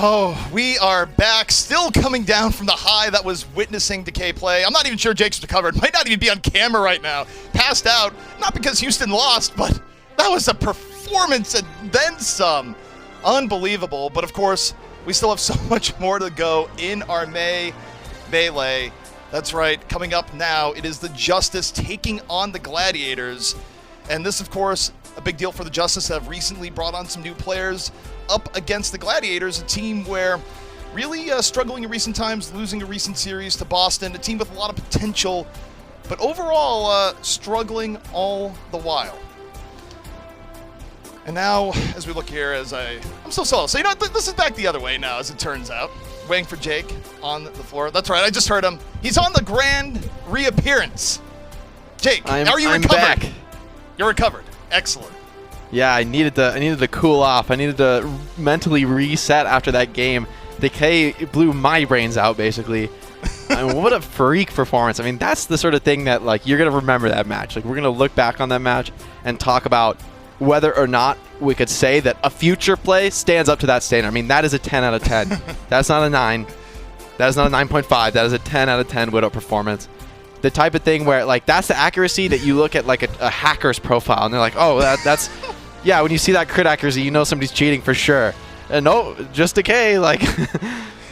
Oh, we are back, still coming down from the high that was witnessing Decay play. I'm not even sure Jake's recovered. Might not even be on camera right now. Passed out, not because Houston lost, but that was a performance and then some. Unbelievable. But of course, we still have so much more to go in our melee. That's right, coming up now, it is the Justice taking on the Gladiators. And this, of course, a big deal for the Justice that have recently brought on some new players up against the Gladiators, a team where really struggling in recent times, losing a recent series to Boston, a team with a lot of potential, but overall struggling all the while. And now, as we look here, I'm so solo. So, you know, this is back the other way now, as it turns out. Waiting for Jake on the floor. That's right, I just heard him. He's on the grand reappearance. Jake, are you recovered? I'm back. You're recovered. Excellent. Yeah, I needed to cool off. I needed to mentally reset after that game. Decay blew my brains out, basically. I mean, what a freak performance. I mean, that's the sort of thing that, like, you're going to remember that match. Like, we're going to look back on that match and talk about whether or not we could say that a future play stands up to that standard. I mean, that is a 10 out of 10. That's not a 9. That is not a 9.5. That is a 10 out of 10 Widow performance. The type of thing where, like, that's the accuracy that you look at, like, a hacker's profile, and they're like, oh, that's... Yeah, when you see that crit accuracy, you know somebody's cheating for sure. And no, just Decay, like...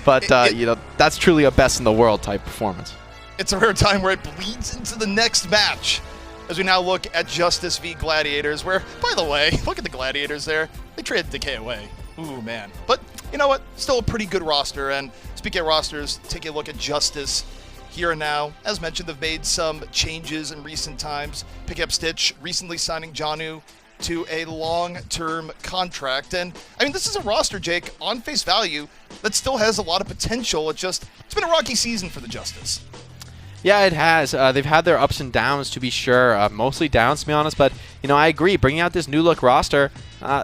but, you know, that's truly a best-in-the-world type performance. It's a rare time where it bleeds into the next match. As we now look at Justice v Gladiators, where, by the way, look at the Gladiators there. They traded Decay away. Ooh, man. But, you know what? Still a pretty good roster. And speaking of rosters, take a look at Justice here and now. As mentioned, they've made some changes in recent times. Picking up Stitch, recently signing Janu to a long-term contract. And, I mean, this is a roster, Jake, on face value, that still has a lot of potential. It's been a rocky season for the Justice. Yeah, it has. They've had their ups and downs, to be sure. Mostly downs, to be honest. But, you know, I agree. Bringing out this new-look roster,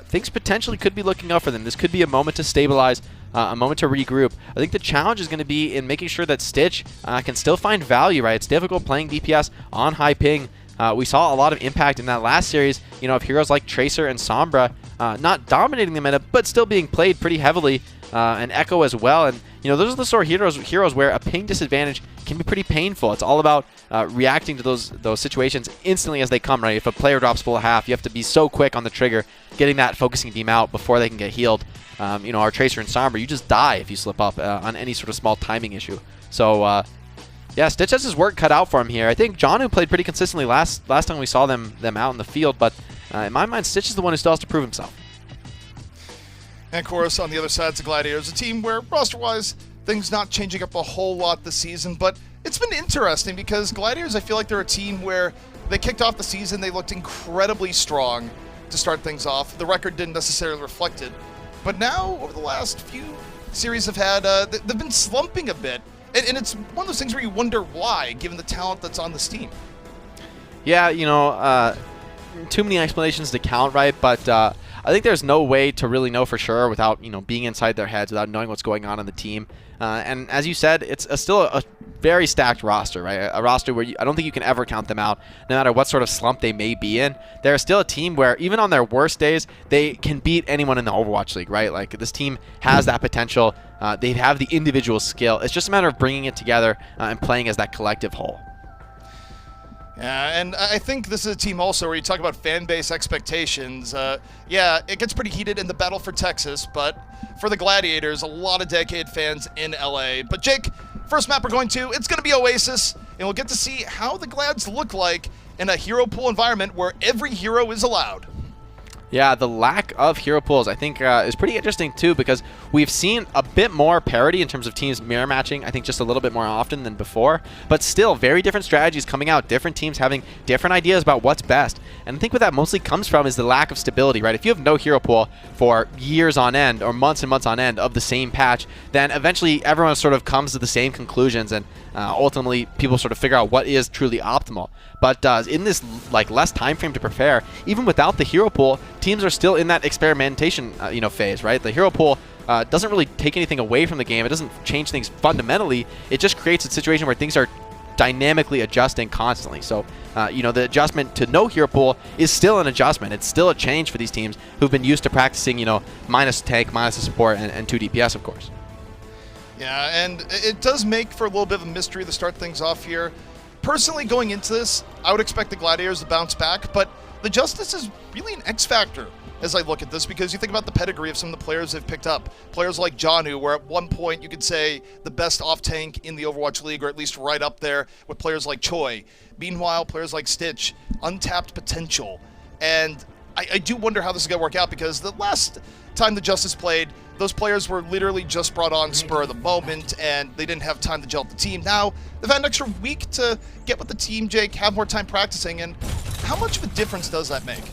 things potentially could be looking up for them. This could be a moment to stabilize, a moment to regroup. I think the challenge is going to be in making sure that Stitch can still find value, right? It's difficult playing DPS on high ping. We saw a lot of impact in that last series, you know, of heroes like Tracer and Sombra not dominating the meta, but still being played pretty heavily, and Echo as well. And, you know, those are the sort of heroes where a ping disadvantage can be pretty painful. It's all about reacting to those situations instantly as they come, right? If a player drops full half, you have to be so quick on the trigger, getting that focusing beam out before they can get healed. You know, our Tracer and Sombra, you just die if you slip up on any sort of small timing issue. So, yeah, Stitch has his work cut out for him here. I think Janu played pretty consistently last time we saw them out in the field, but in my mind, Stitch is the one who still has to prove himself. And of course, on the other side, it's the Gladiators, a team where, roster-wise, things not changing up a whole lot this season, but it's been interesting because Gladiators, I feel like they're a team where they kicked off the season, they looked incredibly strong to start things off. The record didn't necessarily reflect it, but now, over the last few series have had, they've been slumping a bit. And it's one of those things where you wonder why, given the talent that's on this team. Yeah, you know, too many explanations to count, right? But I think there's no way to really know for sure without, you know, being inside their heads, without knowing what's going on the team. And as you said, it's still a very stacked roster, right? A roster where I don't think you can ever count them out, no matter what sort of slump they may be in. They're still a team where, even on their worst days, they can beat anyone in the Overwatch League, right? Like, this team has that potential. They have the individual skill. It's just a matter of bringing it together and playing as that collective whole. Yeah, and I think this is a team also where you talk about fan base expectations. Yeah, it gets pretty heated in the battle for Texas, but for the Gladiators, a lot of dedicated fans in LA. But Jake, first map we're going to, it's going to be Oasis, and we'll get to see how the Glads look like in a hero pool environment where every hero is allowed. Yeah, the lack of hero pools, I think, is pretty interesting, too, because we've seen a bit more parity in terms of teams mirror matching, I think just a little bit more often than before, but still very different strategies coming out, different teams having different ideas about what's best. And I think what that mostly comes from is the lack of stability, right? If you have no hero pool for years on end or months and months on end of the same patch, then eventually everyone sort of comes to the same conclusions, and ultimately people sort of figure out what is truly optimal. But in this like less time frame to prepare, even without the hero pool, teams are still in that experimentation phase, right? The hero pool doesn't really take anything away from the game. It doesn't change things fundamentally. It just creates a situation where things are dynamically adjusting constantly. So, the adjustment to no hero pool is still an adjustment. It's still a change for these teams who've been used to practicing, minus tank, minus the support, and 2 DPS, of course. Yeah, and it does make for a little bit of a mystery to start things off here. Personally, going into this, I would expect the Gladiators to bounce back, but the Justice is really an X factor as I look at this, because you think about the pedigree of some of the players they've picked up. Players like Janu, where at one point you could say the best off-tank in the Overwatch League, or at least right up there with players like Choi. Meanwhile, players like Stitch, untapped potential. And I do wonder how this is going to work out, because the last time the Justice played, those players were literally just brought on spur of the moment, and they didn't have time to gel with the team. Now, they've had an extra week to get with the team, Jake, have more time practicing, and how much of a difference does that make?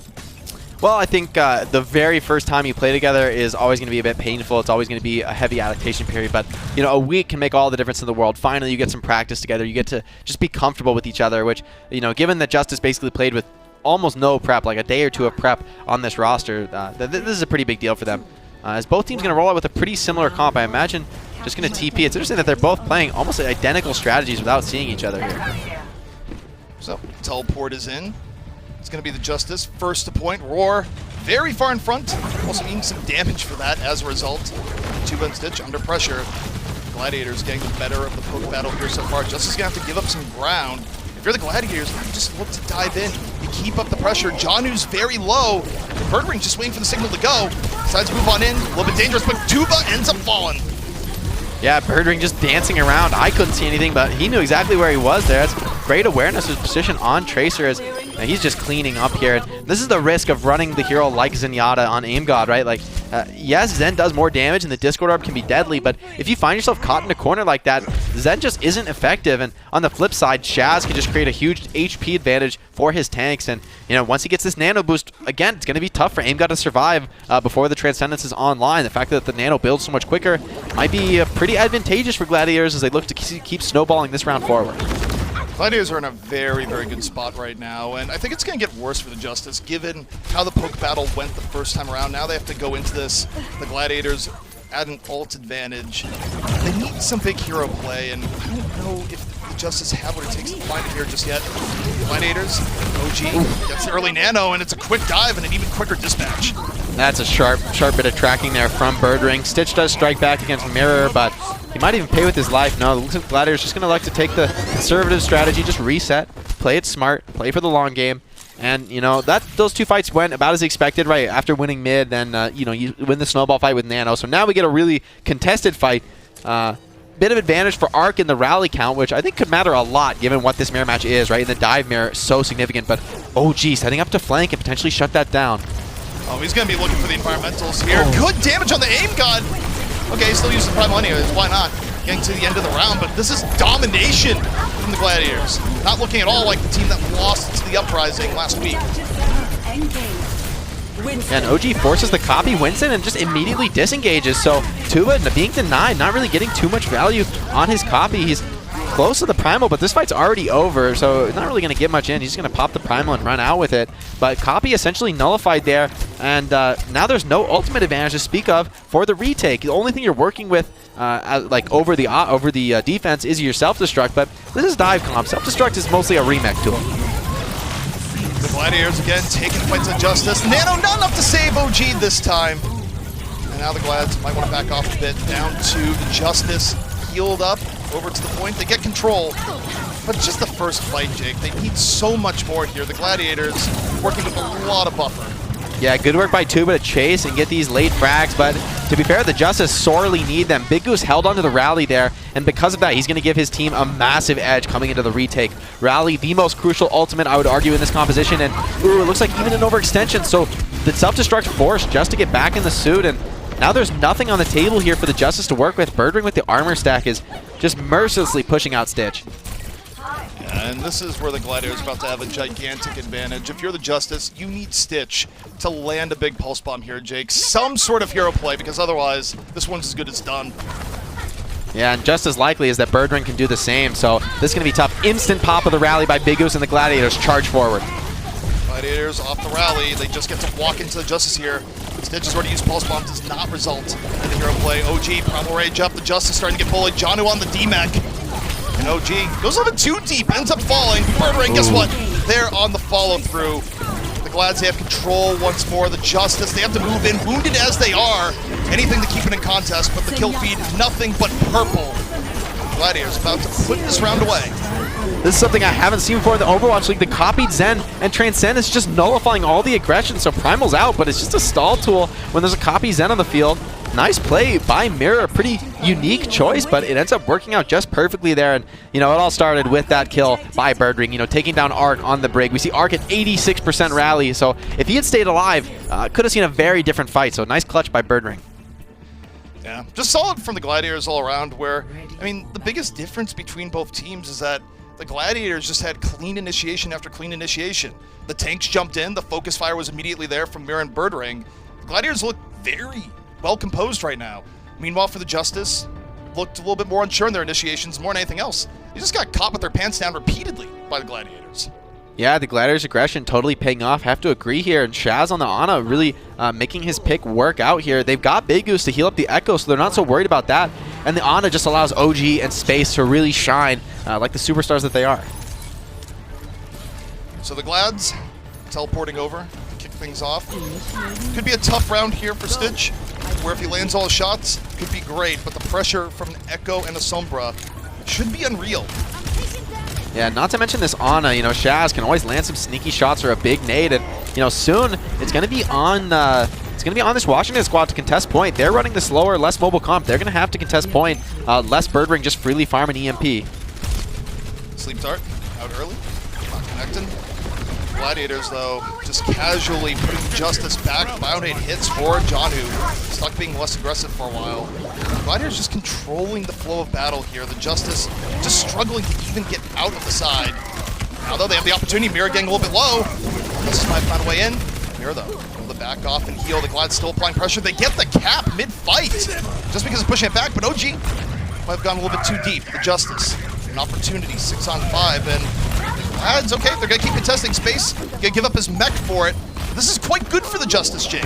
Well, I think the very first time you play together is always going to be a bit painful. It's always going to be a heavy adaptation period. But, a week can make all the difference in the world. Finally, you get some practice together. You get to just be comfortable with each other, which, given that Justice basically played with almost no prep, like a day or two of prep on this roster, this is a pretty big deal for them. As both teams going to roll out with a pretty similar comp, I imagine just going to TP. It's interesting that they're both playing almost identical strategies without seeing each other here. So, teleport is in. It's going to be the Justice, first to point. Roar, very far in front. Also eating some damage for that as a result. D.Va and Stitch under pressure. Gladiators getting the better of the poke battle here so far. Justice is going to have to give up some ground. If you're the Gladiators, you just look to dive in. You keep up the pressure. Janu's very low. The Birdwing just waiting for the signal to go. Decides to move on in. A little bit dangerous, but D.Va ends up falling. Yeah, Birdwing just dancing around. I couldn't see anything, but he knew exactly where he was there. That's great awareness of his position on Tracer as he's just cleaning up here. And this is the risk of running the hero like Zenyatta on Aim God, right? Like, yes, Zen does more damage and the Discord Orb can be deadly, but if you find yourself caught in a corner like that, Zen just isn't effective. And on the flip side, Shaz can just create a huge HP advantage for his tanks. And, once he gets this nano boost, again, it's going to be tough for Aim God to survive before the Transcendence is online. The fact that the nano builds so much quicker might be pretty advantageous for Gladiators as they look to keep snowballing this round forward. Gladiators are in a very, very good spot right now, and I think it's going to get worse for the Justice, given how the poke battle went the first time around. Now they have to go into this, the Gladiators at an ult advantage. They need some big hero play, and I don't know if the Justice have what it takes to find it here just yet. Gladiators, OG, gets the early nano, and it's a quick dive and an even quicker dispatch. That's a sharp bit of tracking there from Birdwing. Stitch does strike back against Mirror, but he might even pay with his life. No, it looks like Gladiator's just going to like to take the conservative strategy, just reset, play it smart, play for the long game. And, those two fights went about as expected, right? After winning mid, then, you win the snowball fight with Nano. So now we get a really contested fight. Bit of advantage for Arc in the rally count, which I think could matter a lot given what this mirror match is, right? And the dive mirror is so significant, but OG setting up to flank and potentially shut that down. Oh, he's going to be looking for the environmentals here. Good damage on the Aim God. Okay, still using Primal anyways. Why not? Getting to the end of the round, but this is domination from the Gladiators. Not looking at all like the team that lost to the Uprising last week. And OG forces the copy, Winston, and just immediately disengages. So Tuba being denied, not really getting too much value on his copy. He's close to the Primal, but this fight's already over, so not really going to get much in. He's just going to pop the Primal and run out with it. But copy essentially nullified there, and now there's no ultimate advantage to speak of for the retake. The only thing you're working with over the defense is your self-destruct, but this is dive comp. Self-destruct is mostly a remake tool. The Gladiators again taking fights of Justice. Nano not enough to save OG this time. And now the Glads might want to back off a bit. Down to the Justice, healed up, over to the point. They get control. But it's just the first fight, Jake. They need so much more here. The Gladiators working with a lot of buffer. Yeah, good work by Tuba to chase and get these late frags, but to be fair, the Justice sorely need them. Big Goose held onto the rally there, and because of that, he's going to give his team a massive edge coming into the retake. Rally, the most crucial ultimate, I would argue, in this composition, and ooh, it looks like even an overextension, so the self-destruct forced just to get back in the suit, and now there's nothing on the table here for the Justice to work with. Birdwing with the armor stack is just mercilessly pushing out Stitch. And this is where the Gladiators are about to have a gigantic advantage. If you're the Justice, you need Stitch to land a big pulse bomb here, Jake. Some sort of hero play, because otherwise, this one's as good as done. Yeah, and just as likely is that Birdwing can do the same, so this is going to be tough. Instant pop of the rally by Big Goose, and the Gladiators charge forward. Gladiators off the rally. They just get to walk into the Justice here. Stitch has already used pulse bomb, does not result in the hero play. OG, Primal Rage up. The Justice starting to get bullied. Janu on the D-Mech. And OG goes a little bit too deep, ends up falling. Murdering, guess what? They're on the follow-through. The Glads, they have control once more. The Justice, they have to move in, wounded as they are. Anything to keep it in contest, but the kill feed, nothing but purple. Gladiators about to put this round away. This is something I haven't seen before in the Overwatch League. The copied Zen and Transcend is just nullifying all the aggression, so Primal's out, but it's just a stall tool when there's a copy Zen on the field. Nice play by Mirror, pretty unique choice, but it ends up working out just perfectly there. And, you know, it all started with that kill by Birdring, you know, taking down Arc on the brig. We see Arc at 86% rally, so if he had stayed alive, could have seen a very different fight. So nice clutch by Birdring. Yeah, just solid from the Gladiators all around where, I mean, the biggest difference between both teams is that the Gladiators just had clean initiation after clean initiation. The tanks jumped in, the focus fire was immediately there from Mirror and Birdring. The Gladiators look very well composed right now. Meanwhile, for the Justice, looked a little bit more unsure in their initiations more than anything else. They just got caught with their pants down repeatedly by the Gladiators. Yeah, the Gladiators' aggression totally paying off. Have to agree here. And Shaz on the Ana really making his pick work out here. They've got Big Goose to heal up the Echo, so they're not so worried about that. And the Ana just allows OG and Space to really shine like the superstars that they are. So the Glads teleporting over to kick things off. Could be a tough round here for Stitch, where if he lands all his shots, could be great. But the pressure from Echo and the Sombra should be unreal. Yeah, not to mention this Ana, you know, Shaz can always land some sneaky shots or a big nade, and you know, soon it's gonna be on this Washington squad to contest point. They're running the slower, less mobile comp. They're gonna have to contest point, less Birdring just freely farm an EMP. Sleep Dart out early, not connecting. Gladiators, though, just casually putting Justice back. Bio-Nade hits for Janu. Stuck being less aggressive for a while. Gladiators just controlling the flow of battle here. The Justice just struggling to even get out of the side. Now, though, they have the opportunity. Mirror getting a little bit low. Justice might find a way in. Mirror, though, able to back off and heal. The Glads still applying pressure. They get the cap mid-fight. Just because of pushing it back, but OG might have gone a little bit too deep. The Justice, an opportunity, 6 on 5, and it's okay, they're gonna keep contesting Space, gonna give up his mech for it. This is quite good for the Justice, Jake.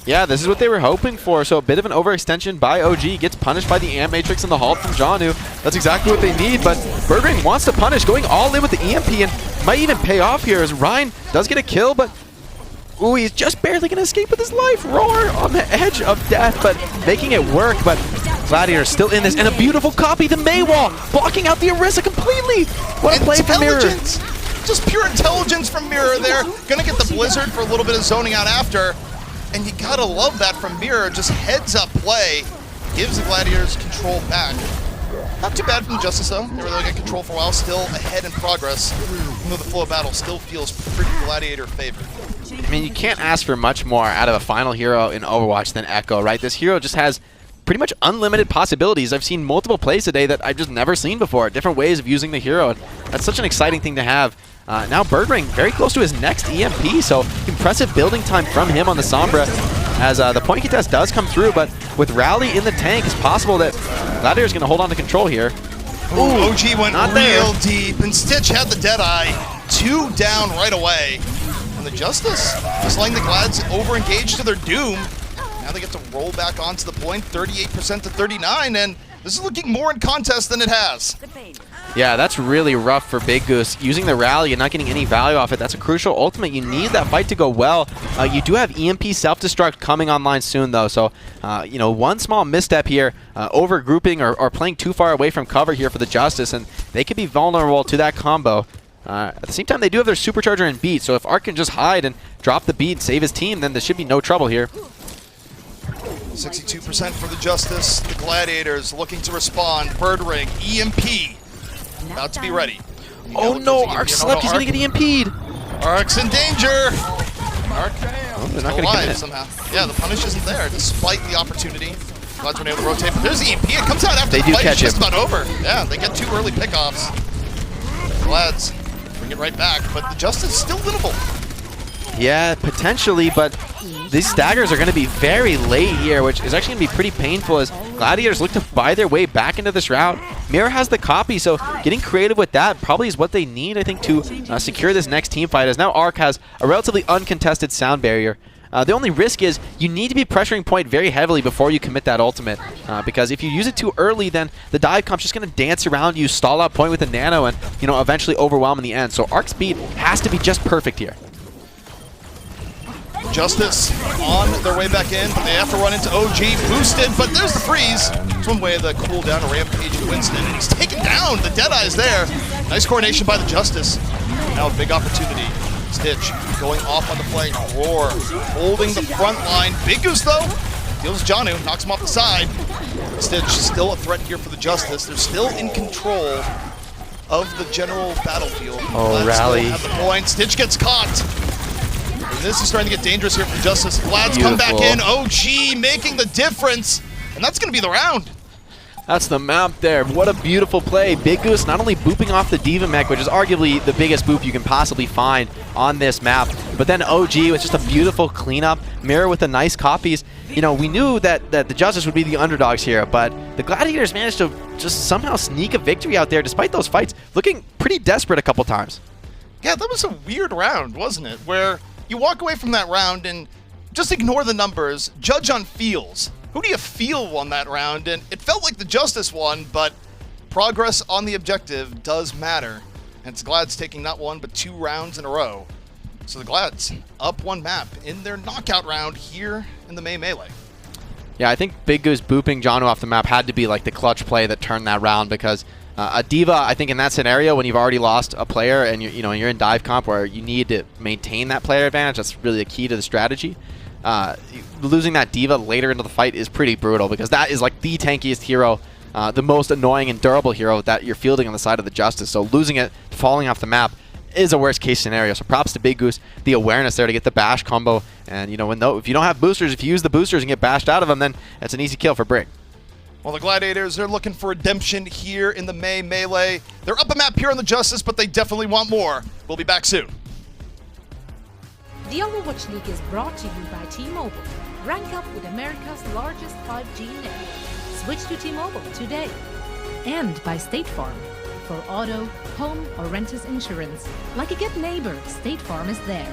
Yeah, this is what they were hoping for, so a bit of an overextension by OG, gets punished by the Amp Matrix and the halt from Janu. That's exactly what they need, but Birdring wants to punish, going all in with the EMP, and might even pay off here as Ryan does get a kill, but ooh, he's just barely gonna escape with his life. Roar on the edge of death, but making it work, but Gladiator still in this, and a beautiful copy, the Maywall, blocking out the Orisa completely. What a play from Mirror. Just pure intelligence from Mirror there. Gonna get the Blizzard for a little bit of zoning out after, and you gotta love that from Mirror. Just heads up play, gives the Gladiators control back. Not too bad from the Justice, though. They were really getting control for a while, still ahead in progress, even though the flow of battle still feels pretty Gladiator favored. I mean, you can't ask for much more out of a final hero in Overwatch than Echo, right? This hero just has pretty much unlimited possibilities. I've seen multiple plays today that I've just never seen before, different ways of using the hero, and that's such an exciting thing to have. Now Birdring very close to his next EMP, so impressive building time from him on the Sombra as the point contest does come through, but with Rally in the tank, it's possible that Gladiator's going to hold on to control here. Ooh, OG went real deep, and Stitch had the Deadeye. 2 down right away. And the Justice just letting the Glads over-engage to their doom. Now they get to roll back onto the point, 38% to 39, and this is looking more in contest than it has. Yeah, that's really rough for Big Goose. Using the Rally and not getting any value off it, that's a crucial ultimate. You need that fight to go well. You do have EMP self-destruct coming online soon, though, so you know, one small misstep here, over-grouping or playing too far away from cover here for the Justice, and they could be vulnerable to that combo. At the same time, they do have their Supercharger and Beat, so if Arc can just hide and drop the Beat and save his team, then there should be no trouble here. 62% for the Justice. The Gladiators looking to respond. Birdring, EMP, about to be ready. Oh no, Arc slept. He's going to get EMP'd. Arc's in danger. Arc they're not going to commit somehow. Yeah, the punish isn't there, despite the opportunity. Gladiators were able to rotate, but there's the EMP. It comes out after the fight is just about over. Yeah, they get 2 early pickoffs. Glads bring it right back, but the Justice still winnable. Yeah, potentially, but these staggers are going to be very late here, which is actually going to be pretty painful as Gladiators look to buy their way back into this route. Mirror has the copy, so getting creative with that probably is what they need, I think, to secure this next team fight, as now Arc has a relatively uncontested sound barrier. The only risk is you need to be pressuring point very heavily before you commit that ultimate, because if you use it too early, then the dive comp's just going to dance around you, stall out point with a nano, and eventually overwhelm in the end. So arc speed has to be just perfect here. Justice on their way back in, but they have to run into OG, boosted, but there's the freeze. It's one way of the cooldown to Rampage and Winston, and he's taken down. The Deadeye's there. Nice coordination by the Justice. Now a big opportunity. Stitch going off on the flank. Roar holding the front line. Big Goose, though, deals Janu, knocks him off the side. Stitch still a threat here for the Justice. They're still in control of the general battlefield. Oh, rally. At the point. Stitch gets caught. And this is starting to get dangerous here for Justice. Vlad's come back in. OG making the difference. And that's going to be the round. That's the map there. What a beautiful play. Big Goose not only booping off the D.Va mech, which is arguably the biggest boop you can possibly find on this map, but then OG with just a beautiful cleanup. Mirror with the nice copies. We knew that the Justice would be the underdogs here, but the Gladiators managed to just somehow sneak a victory out there despite those fights, looking pretty desperate a couple times. Yeah, that was a weird round, wasn't it? Where you walk away from that round and just ignore the numbers, judge on feels. Who do you feel on that round? And it felt like the Justice won, but progress on the objective does matter. And it's Glad's taking not one, but 2 rounds in a row. So the Glads up 1 map in their knockout round here in the May Melee. Yeah, I think Big Goose booping Janu off the map had to be like the clutch play that turned that round, because a D.Va, I think in that scenario when you've already lost a player and you're in dive comp where you need to maintain that player advantage, that's really the key to the strategy. Losing that D.Va later into the fight is pretty brutal, because that is like the tankiest hero, the most annoying and durable hero that you're fielding on the side of the Justice. So losing it, falling off the map, is a worst case scenario. So props to Big Goose, the awareness there to get the bash combo. And if you don't have boosters, if you use the boosters and get bashed out of them, then that's an easy kill for Brig. Well, the Gladiators, they're looking for redemption here in the May Melee. They're up a map here on the Justice, but they definitely want more. We'll be back soon. The Overwatch League is brought to you by T-Mobile. Rank up with America's largest 5G network. Switch to T-Mobile today. And by State Farm. For auto, home, or renters insurance. Like a good neighbor, State Farm is there.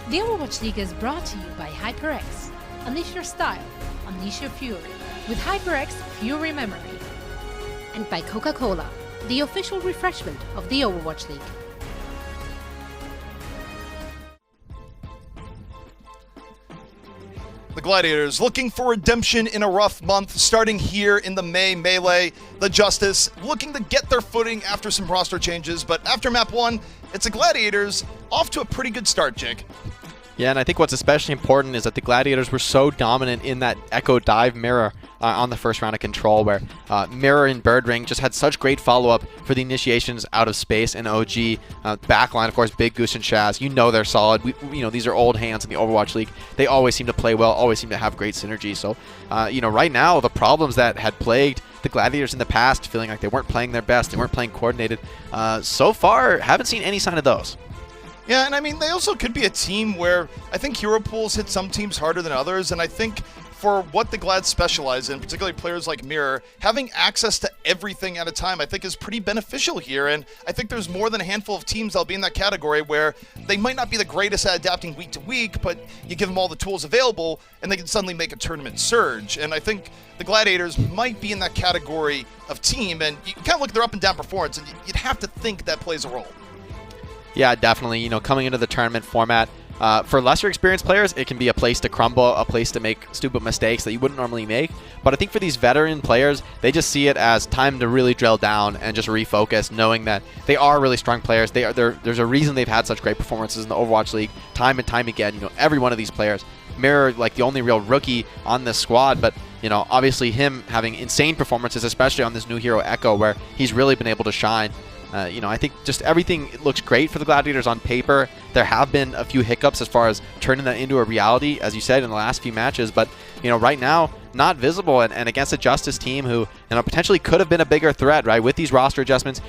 The Overwatch League is brought to you by HyperX. Unleash your style, unleash your fury with HyperX Fury Memory. And by Coca-Cola, the official refreshment of the Overwatch League. The Gladiators looking for redemption in a rough month, starting here in the May Melee. The Justice looking to get their footing after some roster changes, but after map 1, it's the Gladiators off to a pretty good start, Jake. Yeah, and I think what's especially important is that the Gladiators were so dominant in that Echo Dive Mirror on the first round of Control, where Mirror and Bird Ring just had such great follow-up for the initiations out of space and OG. Backline, of course, Big Goose and Shaz. You know they're solid. These are old hands in the Overwatch League. They always seem to play well, always seem to have great synergy. So, right now, the problems that had plagued the Gladiators in the past, feeling like they weren't playing their best, they weren't playing coordinated, so far, haven't seen any sign of those. Yeah, and I mean, they also could be a team where I think hero pools hit some teams harder than others, and I think for what the Glads specialize in, particularly players like Mirror, having access to everything at a time I think is pretty beneficial here, and I think there's more than a handful of teams that'll be in that category where they might not be the greatest at adapting week to week, but you give them all the tools available, and they can suddenly make a tournament surge, and I think the Gladiators might be in that category of team, and you kind of look at their up and down performance, and you'd have to think that plays a role. Yeah, definitely. Coming into the tournament format, for lesser experienced players, it can be a place to crumble, a place to make stupid mistakes that you wouldn't normally make. But I think for these veteran players, they just see it as time to really drill down and just refocus, knowing that they are really strong players. There's a reason they've had such great performances in the Overwatch League time and time again. Every one of these players. Mirror, like the only real rookie on this squad, but obviously him having insane performances, especially on this new hero Echo, where he's really been able to shine. I think just everything looks great for the Gladiators on paper. There have been a few hiccups as far as turning that into a reality, as you said, in the last few matches. But, right now, not visible. And against a Justice team who, potentially could have been a bigger threat, right? With these roster adjustments,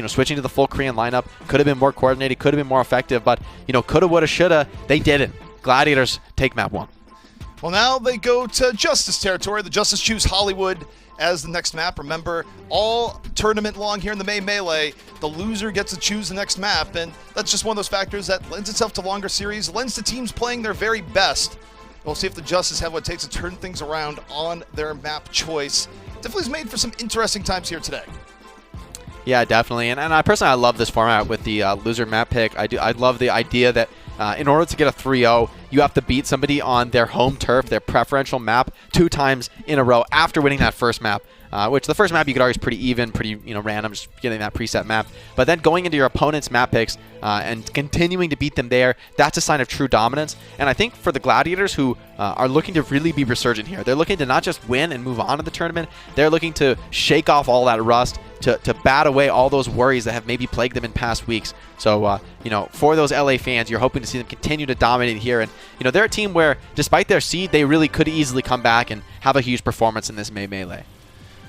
switching to the full Korean lineup could have been more coordinated, could have been more effective. But, coulda, woulda, shoulda. They didn't. Gladiators take map 1. Well, now they go to Justice territory. The Justice choose Hollywood as the next map. Remember, all tournament long here in the May Melee, the loser gets to choose the next map, and that's just one of those factors that lends itself to longer series, lends to teams playing their very best. We'll see if the Justice have what it takes to turn things around on their map choice. Definitely is made for some interesting times here today. Yeah, definitely. And I personally, I love this format with the loser map pick. I love the idea that in order to get a 3-0, you have to beat somebody on their home turf, their preferential map, 2 times in a row after winning that first map. Which the first map you could argue is pretty even, pretty random, just getting that preset map. But then going into your opponent's map picks and continuing to beat them there, that's a sign of true dominance. And I think for the Gladiators who are looking to really be resurgent here, they're looking to not just win and move on to the tournament, they're looking to shake off all that rust, to bat away all those worries that have maybe plagued them in past weeks. So, for those LA fans, you're hoping to see them continue to dominate here. And, they're a team where, despite their seed, they really could easily come back and have a huge performance in this May Melee.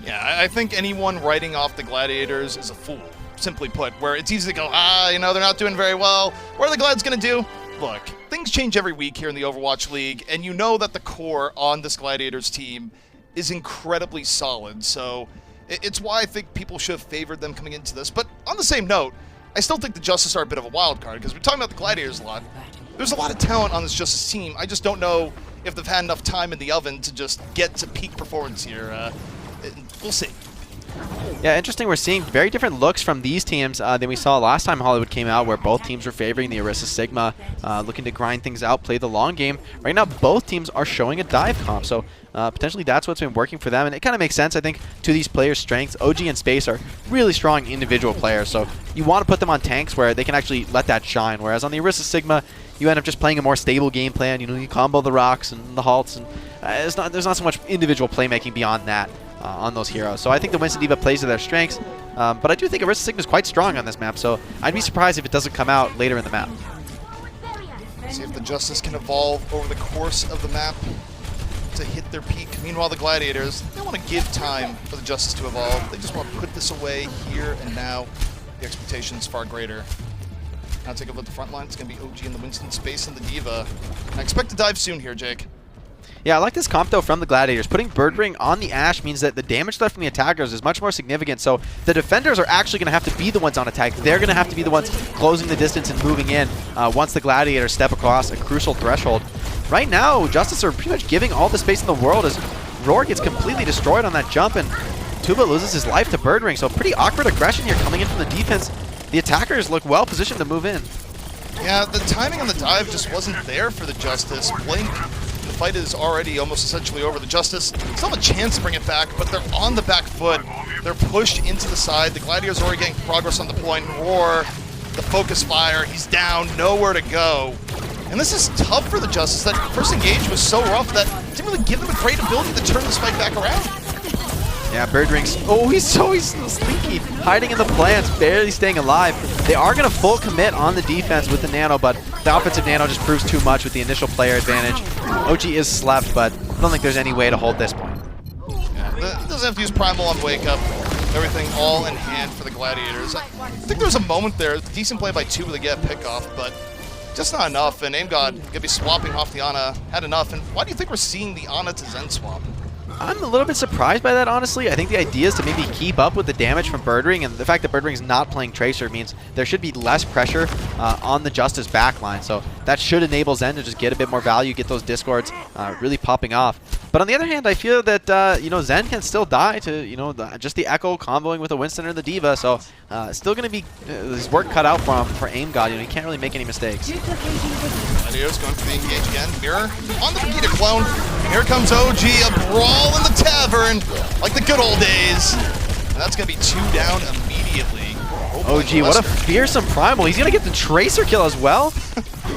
Yeah, I think anyone writing off the Gladiators is a fool, simply put, where it's easy to go, they're not doing very well. What are the Glads going to do? Look, things change every week here in the Overwatch League, and you know that the core on this Gladiators team is incredibly solid, so it's why I think people should have favored them coming into this. But on the same note, I still think the Justice are a bit of a wild card, because we're talking about the Gladiators a lot. There's a lot of talent on this Justice team. I just don't know if they've had enough time in the oven to just get to peak performance here. We'll see. Yeah, interesting. We're seeing very different looks from these teams than we saw last time Hollywood came out, where both teams were favoring the Orisa Sigma, looking to grind things out, play the long game. Right now, both teams are showing a dive comp, so potentially that's what's been working for them, and it kind of makes sense, I think, to these players' strengths. OG and Space are really strong individual players, so you want to put them on tanks where they can actually let that shine, whereas on the Orisa Sigma, you end up just playing a more stable game plan. You combo the rocks and the halts, and there's not so much individual playmaking beyond that on those heroes. So I think the Winston D.Va plays to their strengths, but I do think Orisa Sigma is quite strong on this map, so I'd be surprised if it doesn't come out later in the map. See if the Justice can evolve over the course of the map to hit their peak. Meanwhile, the Gladiators, they want to give time for the Justice to evolve. They just want to put this away here and now. The expectation is far greater. Now take a look at the front line. It's going to be OG and the Winston, Space and the D.Va. And I expect to dive soon here, Jake. Yeah, I like this comp, though, from the Gladiators. Putting Bird Ring on the Ashe means that the damage left from the attackers is much more significant, so the defenders are actually going to have to be the ones on attack. They're going to have to be the ones closing the distance and moving in once the Gladiators step across a crucial threshold. Right now, Justice are pretty much giving all the space in the world as Roar gets completely destroyed on that jump, and Tuba loses his life to Bird Ring, so pretty awkward aggression here coming in from the defense. The attackers look well positioned to move in. Yeah, the timing on the dive just wasn't there for the Justice. Blink The fight is already almost essentially over. The Justice still have a chance to bring it back, but they're on the back foot. They're pushed into the side. The Gladiators are already getting progress on the point. Roar, the focus fire, he's down, nowhere to go. And this is tough for the Justice. That first engage was so rough that it didn't really give them a great ability to turn this fight back around. Yeah, Birdring's, oh, he's so sneaky, hiding in the plants, barely staying alive. They are going to full commit on the defense with the Nano, but the offensive Nano just proves too much with the initial player advantage. OG is slept, but I don't think there's any way to hold this point. Yeah, doesn't have to use Primal on Wake Up. Everything all in hand for the Gladiators. I think there was a moment there, decent play by 2 with a get pickoff, but just not enough, and AimGod going to be swapping off the Ana, had enough. And why do you think we're seeing the Ana to Zen swap? I'm a little bit surprised by that, honestly. I think the idea is to maybe keep up with the damage from Birdring, and the fact that Birdring's not playing Tracer means there should be less pressure on the Justice backline. So that should enable Zen to just get a bit more value, get those Discords really popping off. But on the other hand, I feel that you know, Zen can still die to, you know, just the Echo comboing with a Winston or the D.Va. So still going to be his work cut out for AimGod. You know, he can't really make any mistakes. Gladiators going for the engage again. Mirror on the Vegeta clone. Here comes OG, a brawl in the tavern, like the good old days. And that's going to be 2 down immediately. OG, what a fearsome Primal. He's going to get the Tracer kill as well.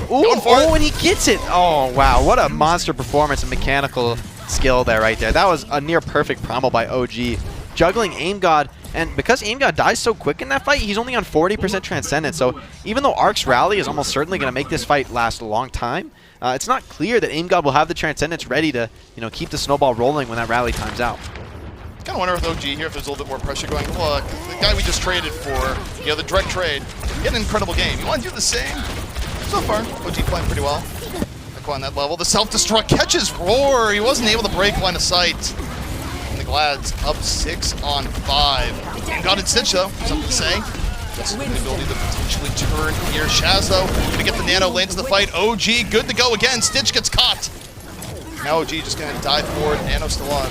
Ooh, and he gets it. Oh, wow. What a monster performance and mechanical skill there right there. That was a near perfect Primal by OG. Juggling AimGod. And because AimGod dies so quick in that fight, he's only on 40% Transcendence. So even though Arc's rally is almost certainly going to make this fight last a long time, it's not clear that AimGod will have the Transcendence ready to, you know, keep the snowball rolling when that rally times out. Kind of wonder with OG here if there's a little bit more pressure going. Look, the guy we just traded for, you know, the direct trade, he had an incredible game. You want to do the same? So far, OG playing pretty well. Echo on that level. The self-destruct catches Roar. He wasn't able to break line of sight. And the Glads up 6 on 5. And got it Stitch though, something to say. Just the ability to potentially turn here. Shaz though, gonna get the Nano lane to the fight. OG good to go again. Stitch gets caught. Now OG just gonna dive forward. Nano still on.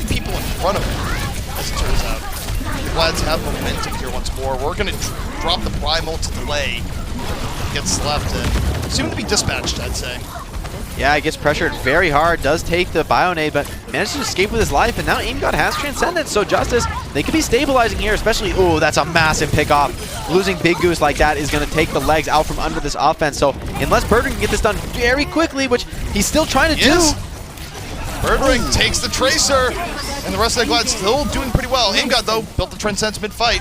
People in front of him, as it turns out. The Glads have momentum here once more. We're gonna drop the Primal to delay. Gets left and soon to be dispatched, I'd say. Yeah, he gets pressured very hard, does take the Bionade, but manages to escape with his life, and now AimGod has Transcendence, so Justice, they could be stabilizing here, especially, ooh, that's a massive pickoff. Losing Big Goose like that is going to take the legs out from under this offense, so unless Birdring can get this done very quickly, which he's still trying to do. Birdring takes the Tracer, and the rest of the Glad still doing pretty well. AimGod, though, built the Transcendence mid-fight.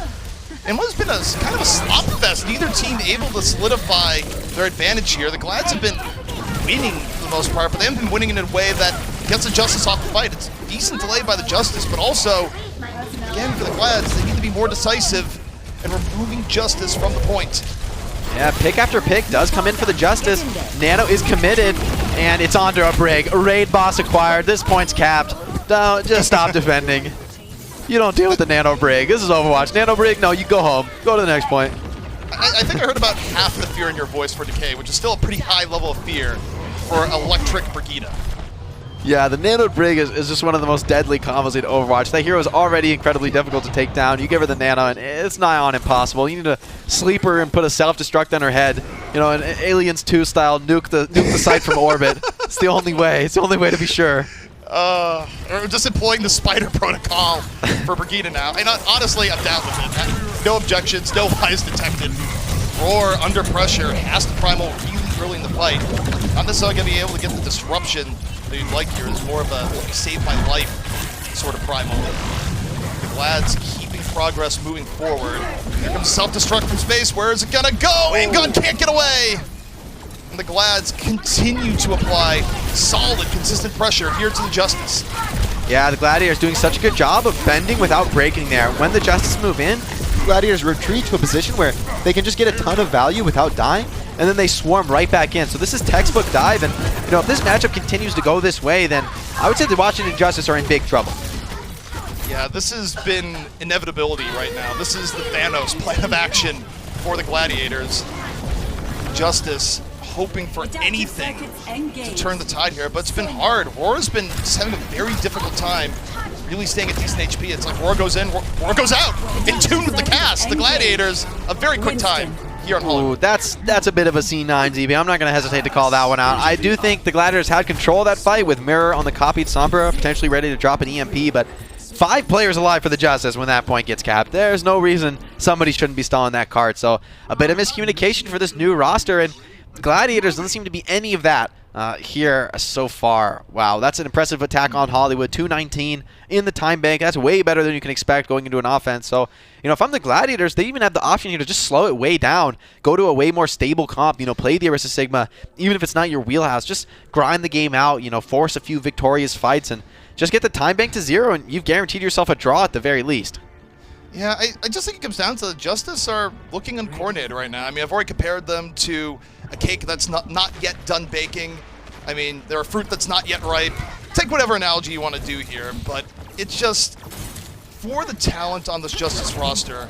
And what has been a kind of a slop fest, neither team able to solidify their advantage here. The Glads have been winning for the most part, but they haven't been winning in a way that gets the Justice off the fight. It's decent delay by the Justice, but also, again, for the Glads, they need to be more decisive in removing Justice from the point. Yeah, pick after pick does come in for the Justice. Nano is committed, and it's onto a Brig. Raid boss acquired. This point's capped. No, just stop defending. You don't deal with the Nano Brig. This is Overwatch. Nano Brig, no, you go home. Go to the next point. I think I heard about half the fear in your voice for Decay, which is still a pretty high level of fear for Electric Brigida. Yeah, the Nano Brig is just one of the most deadly combos in Overwatch. That hero is already incredibly difficult to take down. You give her the Nano, and it's nigh on impossible. You need to sleep her and put a self-destruct on her head. You know, an Aliens 2 style, nuke the site from orbit. It's the only way. It's the only way to be sure. Or just employing the Spider Protocol for Brigida now. And honestly, I'm down with it. No objections, no lies detected. Roar under pressure, has to Primal really early in the fight. Not necessarily going to be able to get the disruption that you'd like here. It's more of a save my life sort of Primal. The Glads keeping progress moving forward. Here comes self-destruct from space. Where is it going to go? AimGod can't get away! And the Glads continue to apply solid, consistent pressure here to the Justice. Yeah, the Gladiators doing such a good job of bending without breaking there. When the Justice move in, Gladiators retreat to a position where they can just get a ton of value without dying, and then they swarm right back in. So this is textbook dive, and you know, if this matchup continues to go this way, then I would say the Washington Justice are in big trouble. Yeah, this has been inevitability right now. This is the Thanos plan of action for the Gladiators. Justice hoping for anything to turn the tide here, but it's been hard. Roar's been just having a very difficult time really staying at decent HP. It's like Roar goes in, Roar goes out, in tune with the cast. The Gladiators, a very quick time. here on Hollywood. Ooh, that's a bit of a C9, D.Va. I'm not going to hesitate to call that one out. I do think the Gladiators had control of that fight with Mirror on the copied Sombra, potentially ready to drop an EMP, but 5 players alive for the Justice when that point gets capped. There's no reason somebody shouldn't be stalling that card. So a bit of miscommunication for this new roster, and Gladiators doesn't seem to be any of that here so far. Wow, that's an impressive attack on Hollywood. 219 in the time bank. That's way better than you can expect going into an offense. So, you know, if I'm the Gladiators, they even have the option here to just slow it way down, go to a way more stable comp, you know, play the Arista Sigma, even if it's not your wheelhouse. Just grind the game out, you know, force a few victorious fights, and just get the time bank to 0, and you've guaranteed yourself a draw at the very least. Yeah, I just think it comes down to the Justice are looking uncoordinated right now. I mean, I've already compared them to a cake that's not yet done baking. I mean, they're a fruit that's not yet ripe. Take whatever analogy you want to do here, but it's just, for the talent on this Justice roster,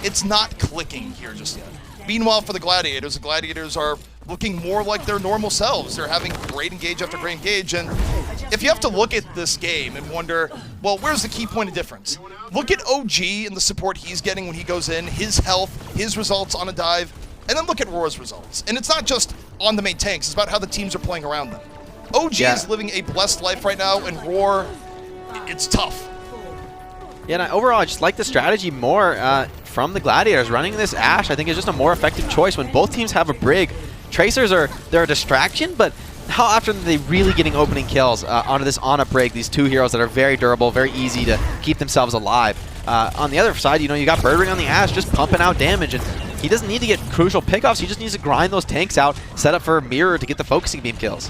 it's not clicking here just yet. Meanwhile, for the Gladiators are looking more like their normal selves. They're having great engage after great engage, and if you have to look at this game and wonder, well, where's the key point of difference? Look at OG and the support he's getting when he goes in, his health, his results on a dive, and then look at Roar's results. And it's not just on the main tanks, it's about how the teams are playing around them. OG is living a blessed life right now, and Roar, it's tough. Yeah, and overall, I just like the strategy more from the Gladiators. Running this Ashe, I think, is just a more effective choice when both teams have a Brig. Tracers they're a distraction, but how often are they really getting opening kills onto this Ana Brig, these two heroes that are very durable, very easy to keep themselves alive. On the other side, you know, you got Birdring on the Ashe just pumping out damage, and he doesn't need to get crucial pickoffs, he just needs to grind those tanks out, set up for a Mirror to get the focusing beam kills.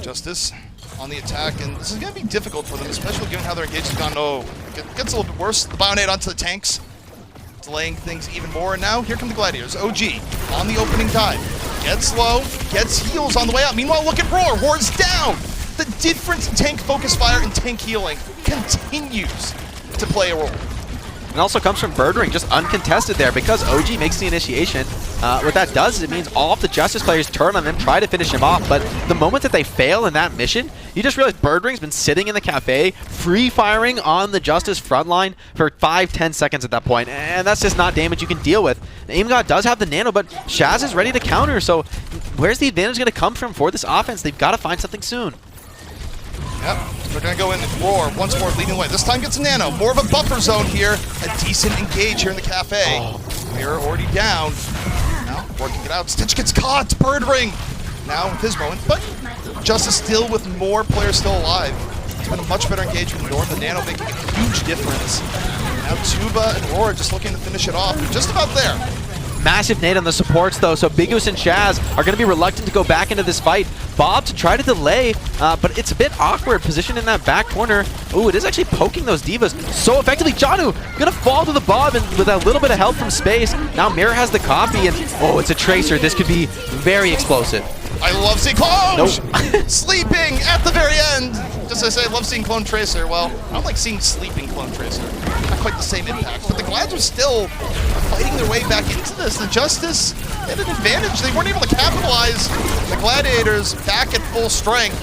Justice on the attack, and this is going to be difficult for them, especially given how their engage has gone. Oh, it gets a little bit worse. The Bionade onto the tanks, delaying things even more, and now here come the Gladiators. OG on the opening dive. Gets low, gets heals on the way out. Meanwhile, look at Roar. Roar's down. The difference in tank focus fire and tank healing continues to play a role. And also comes from Birdring, just uncontested there, because OG makes the initiation. What that does is it means all of the Justice players turn on them, try to finish him off, but the moment that they fail in that mission, you just realize Birdring's been sitting in the cafe, free-firing on the Justice front line for 5-10 seconds at that point, and that's just not damage you can deal with. AimGod does have the nano, but Shaz is ready to counter, so where's the advantage going to come from for this offense? They've got to find something soon. Yep, they're going to go in and Roar once more leading the way. This time gets a nano. More of a buffer zone here. A decent engage here in the cafe. Oh. Mirror already down. Now working it out. Stitch gets caught. Birdring now with his moment. But Justice still with more players still alive. It's been a much better engagement than North. The nano making a huge difference. Now Tuba and Roar just looking to finish it off. Just about there. Massive nade on the supports, though, so Bigus and Shaz are going to be reluctant to go back into this fight. Bob to try to delay, but it's a bit awkward. Position in that back corner. Ooh, it is actually poking those D.Vas so effectively. Janu going to fall to the Bob, and with a little bit of help from space. Now Mirror has the copy, and oh, it's a Tracer. This could be very explosive. I love seeing Clone! Nope. Sleeping at the very end! Just as I say, I love seeing Clone Tracer. Well, I don't like seeing sleeping Clone Tracer. Not quite the same impact, but the Glads are still fighting their way back into this. The Justice had an advantage. They weren't able to capitalize. The Gladiators back at full strength.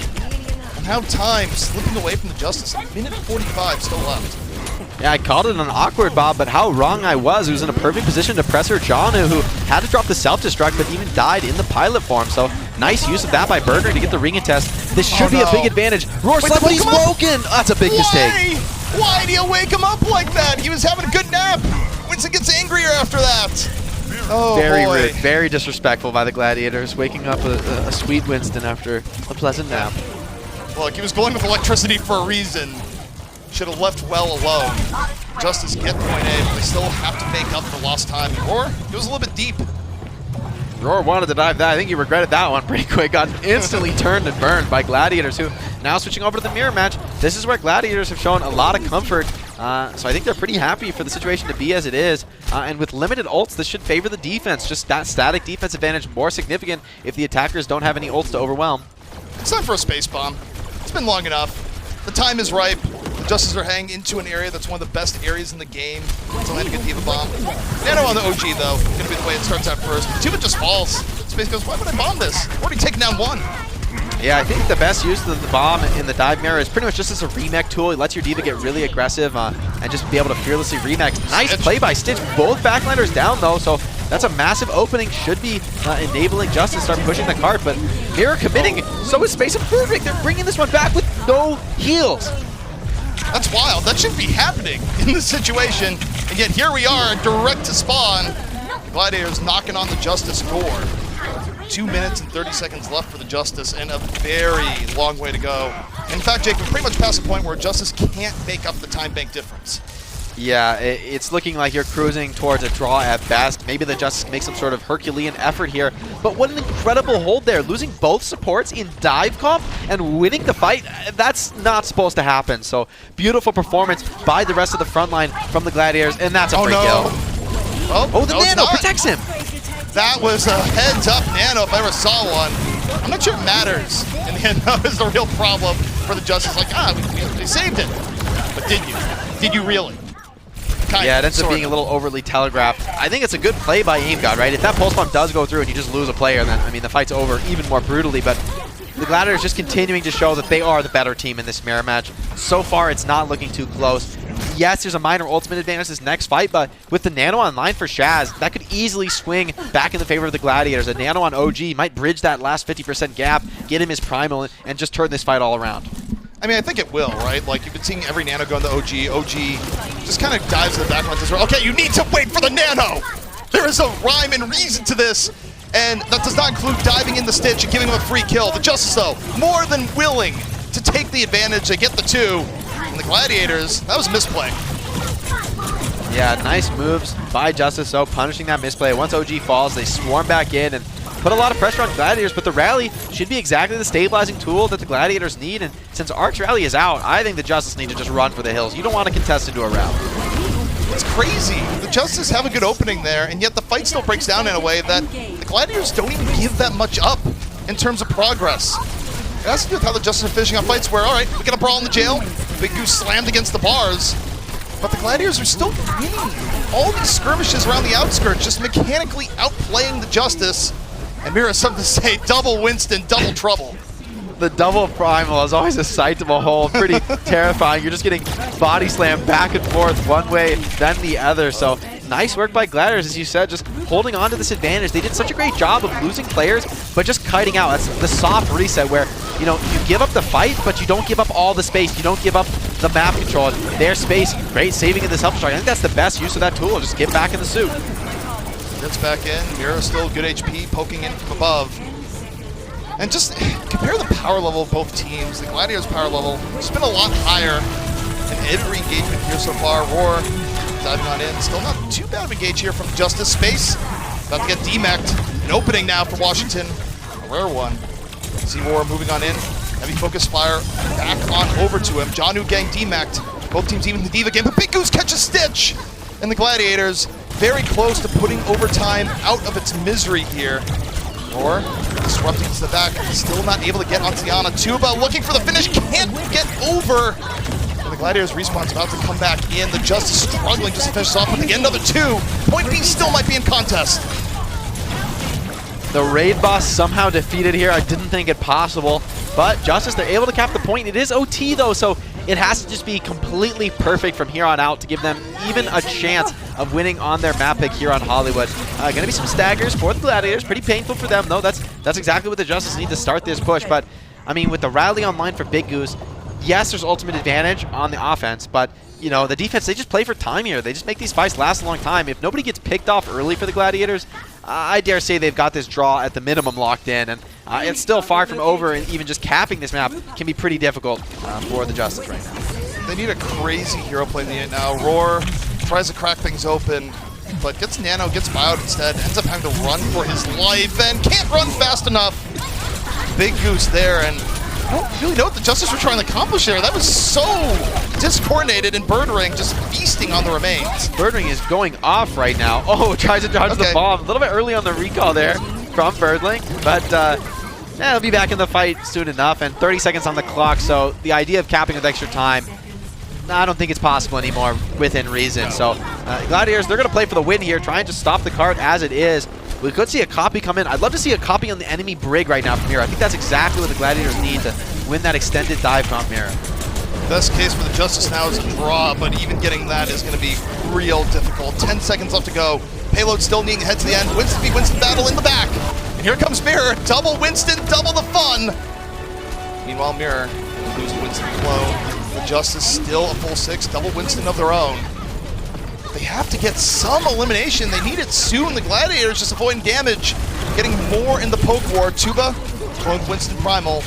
And now time slipping away from the Justice. Minute 45 still left. Yeah, I called it an awkward, Bob, but how wrong I was. He was in a perfect position to press her Janu, who had to drop the self-destruct, but even died in the pilot form. So nice use of that by Burger to get the ring test. This should be a big advantage. Roar slept, but he's broken! That's a big mistake. Why do you wake him up like that? He was having a good nap. Winston gets angrier after that. Oh, very boy. rude, very disrespectful by the Gladiators, waking up a sweet Winston after a pleasant nap. Look, he was going with electricity for a reason. Should have left well alone. Justice get point A, but they still have to make up for lost time. Roar, it was a little bit deep. Roar wanted to dive that. I think he regretted that one pretty quick. Got instantly turned and burned by Gladiators, who now switching over to the mirror match. This is where Gladiators have shown a lot of comfort. So I think they're pretty happy for the situation to be as it is. And with limited ults, this should favor the defense. Just that static defense advantage more significant if the attackers don't have any ults to overwhelm. It's time for a space bomb. It's been long enough. The time is ripe. Justice are hanging into an area that's one of the best areas in the game to land a good D.Va bomb. Nano on the OG, though, gonna be the way it starts out first. Tuba just falls. Space goes, why would I bomb this? Already taken down one. Yeah, I think the best use of the bomb in the dive mirror is pretty much just as a remake tool. It lets your D.Va get really aggressive and just be able to fearlessly remake. Nice play by Stitch. Both backliners down though, so that's a massive opening. Should be enabling Justice to start pushing the cart, but Mirror committing. So is Space Improving. They're bringing this one back with no heals. That's wild. That shouldn't be happening in this situation. And yet here we are, direct to spawn. The Gladiators knocking on the Justice door. 2 minutes and 30 seconds left for the Justice and a very long way to go. In fact, Jake, we're pretty much past the point where Justice can't make up the time bank difference. Yeah, it's looking like you're cruising towards a draw at best. Maybe the Justice makes some sort of Herculean effort here. But what an incredible hold there. Losing both supports in dive comp and winning the fight, that's not supposed to happen. So beautiful performance by the rest of the front line from the Gladiators, and that's a free kill. Oh, the Nano protects him. That was a heads-up Nano if I ever saw one. I'm not sure it matters. In the end, that was the real problem for the Justice. Like, we saved it. But did you? Did you really? Yeah, it ends up being a little overly telegraphed. I think it's a good play by AimGod, right? If that pulse bomb does go through and you just lose a player, then, I mean, the fight's over even more brutally. But the Gladiators just continuing to show that they are the better team in this mirror match. So far, it's not looking too close. Yes, there's a minor ultimate advantage this next fight, but with the Nano online for Shaz, that could easily swing back in the favor of the Gladiators. A Nano on OG might bridge that last 50% gap, get him his primal, and just turn this fight all around. I mean, I think it will, right? Like, you've been seeing every Nano go into OG. OG just kind of dives to the back lines as well. Okay, you need to wait for the Nano! There is a rhyme and reason to this, and that does not include diving in the Stitch and giving him a free kill. The Justice, though, more than willing to take the advantage. They get the 2. And the Gladiators, that was a misplay. Yeah, nice moves by Justice, though, punishing that misplay. Once OG falls, they swarm back in and put a lot of pressure on Gladiators, but the rally should be exactly the stabilizing tool that the Gladiators need, and since Arc's rally is out, I think the Justice need to just run for the hills. You don't want to contest into a round. It's crazy. The Justice have a good opening there, and yet the fight still breaks down in a way that the Gladiators don't even give that much up in terms of progress. It has to do with how the Justice are finishing on fights where, all right, we got a brawl in the jail, Big Goose slammed against the bars, but the Gladiators are still winning all these skirmishes around the outskirts, just mechanically outplaying the Justice. And Mira has something to say, double Winston, double trouble. The double primal is always a sight to behold, pretty terrifying. You're just getting body slammed back and forth one way, then the other. So nice work by Gladiators, as you said, just holding on to this advantage. They did such a great job of losing players, but just kiting out. That's the soft reset where, you know, you give up the fight, but you don't give up all the space. You don't give up the map control. Their space, great saving in this help strike. I think that's the best use of that tool. Just get back in the suit. Gets back in. Mira still good HP, poking in from above. And just compare the power level of both teams. The Gladiators' power level has been a lot higher in every engagement here so far. Roar diving on in. Still not too bad of a gauge here from Justice Space. About to get D-Mac'd. An opening now for Washington. A rare one. See Roar moving on in. Heavy focus fire back on over to him. Janu gang D-Mac'd. Both teams even the D.Va game. But Big Goose catches Stitch. And the Gladiators very close to putting overtime out of its misery here. Roar disrupting to the back. Still not able to get on Tiana. Tuba looking for the finish. Can't get over. And the Gladiators respawn's about to come back in. The Justice struggling just to finish off, but they get another 2. Point B still might be in contest. The raid boss somehow defeated here. I didn't think it possible. But Justice, they're able to cap the point. It is OT though, so it has to just be completely perfect from here on out to give them even a chance of winning on their map pick here on Hollywood. Gonna be some staggers for the Gladiators. Pretty painful for them though. That's exactly what the Justice need to start this push. But I mean, with the rally online for Big Goose, yes, there's ultimate advantage on the offense, but you know, the defense, they just play for time here. They just make these fights last a long time. If nobody gets picked off early for the Gladiators, I dare say they've got this draw at the minimum locked in, and it's still far from over, and even just capping this map can be pretty difficult for the Justice right now. They need a crazy hero play in the end now. Roar tries to crack things open, but gets Nano, gets bowed instead, ends up having to run for his life, and can't run fast enough. Big Goose there, and I don't really know what the Justice were trying to accomplish there. That was so discoordinated, and Birdring just feasting on the remains. Birdring is going off right now. Oh, tries to dodge the bomb. A little bit early on the recall there from Birdling, but he'll be back in the fight soon enough, and 30 seconds on the clock, so the idea of capping with extra time, I don't think it's possible anymore within reason. So Gladiators, they're going to play for the win here, trying to stop the cart as it is. we could see a copy come in. I'd love to see a copy on the enemy brig right now from Mirror. I think that's exactly what the Gladiators need to win that extended dive from Mirror. Best case for the Justice now is a draw, but even getting that is going to be real difficult. 10 seconds left to go. Payload still needing to head to the end. Winston v. Winston battle in the back. And here comes Mirror. Double Winston, double the fun. Meanwhile, Mirror losing Winston clone. The Justice still a full 6, double Winston of their own. They have to get some elimination. They need it soon. The Gladiators just avoiding damage, getting more in the poke war. Tuba, cloned Winston Primal.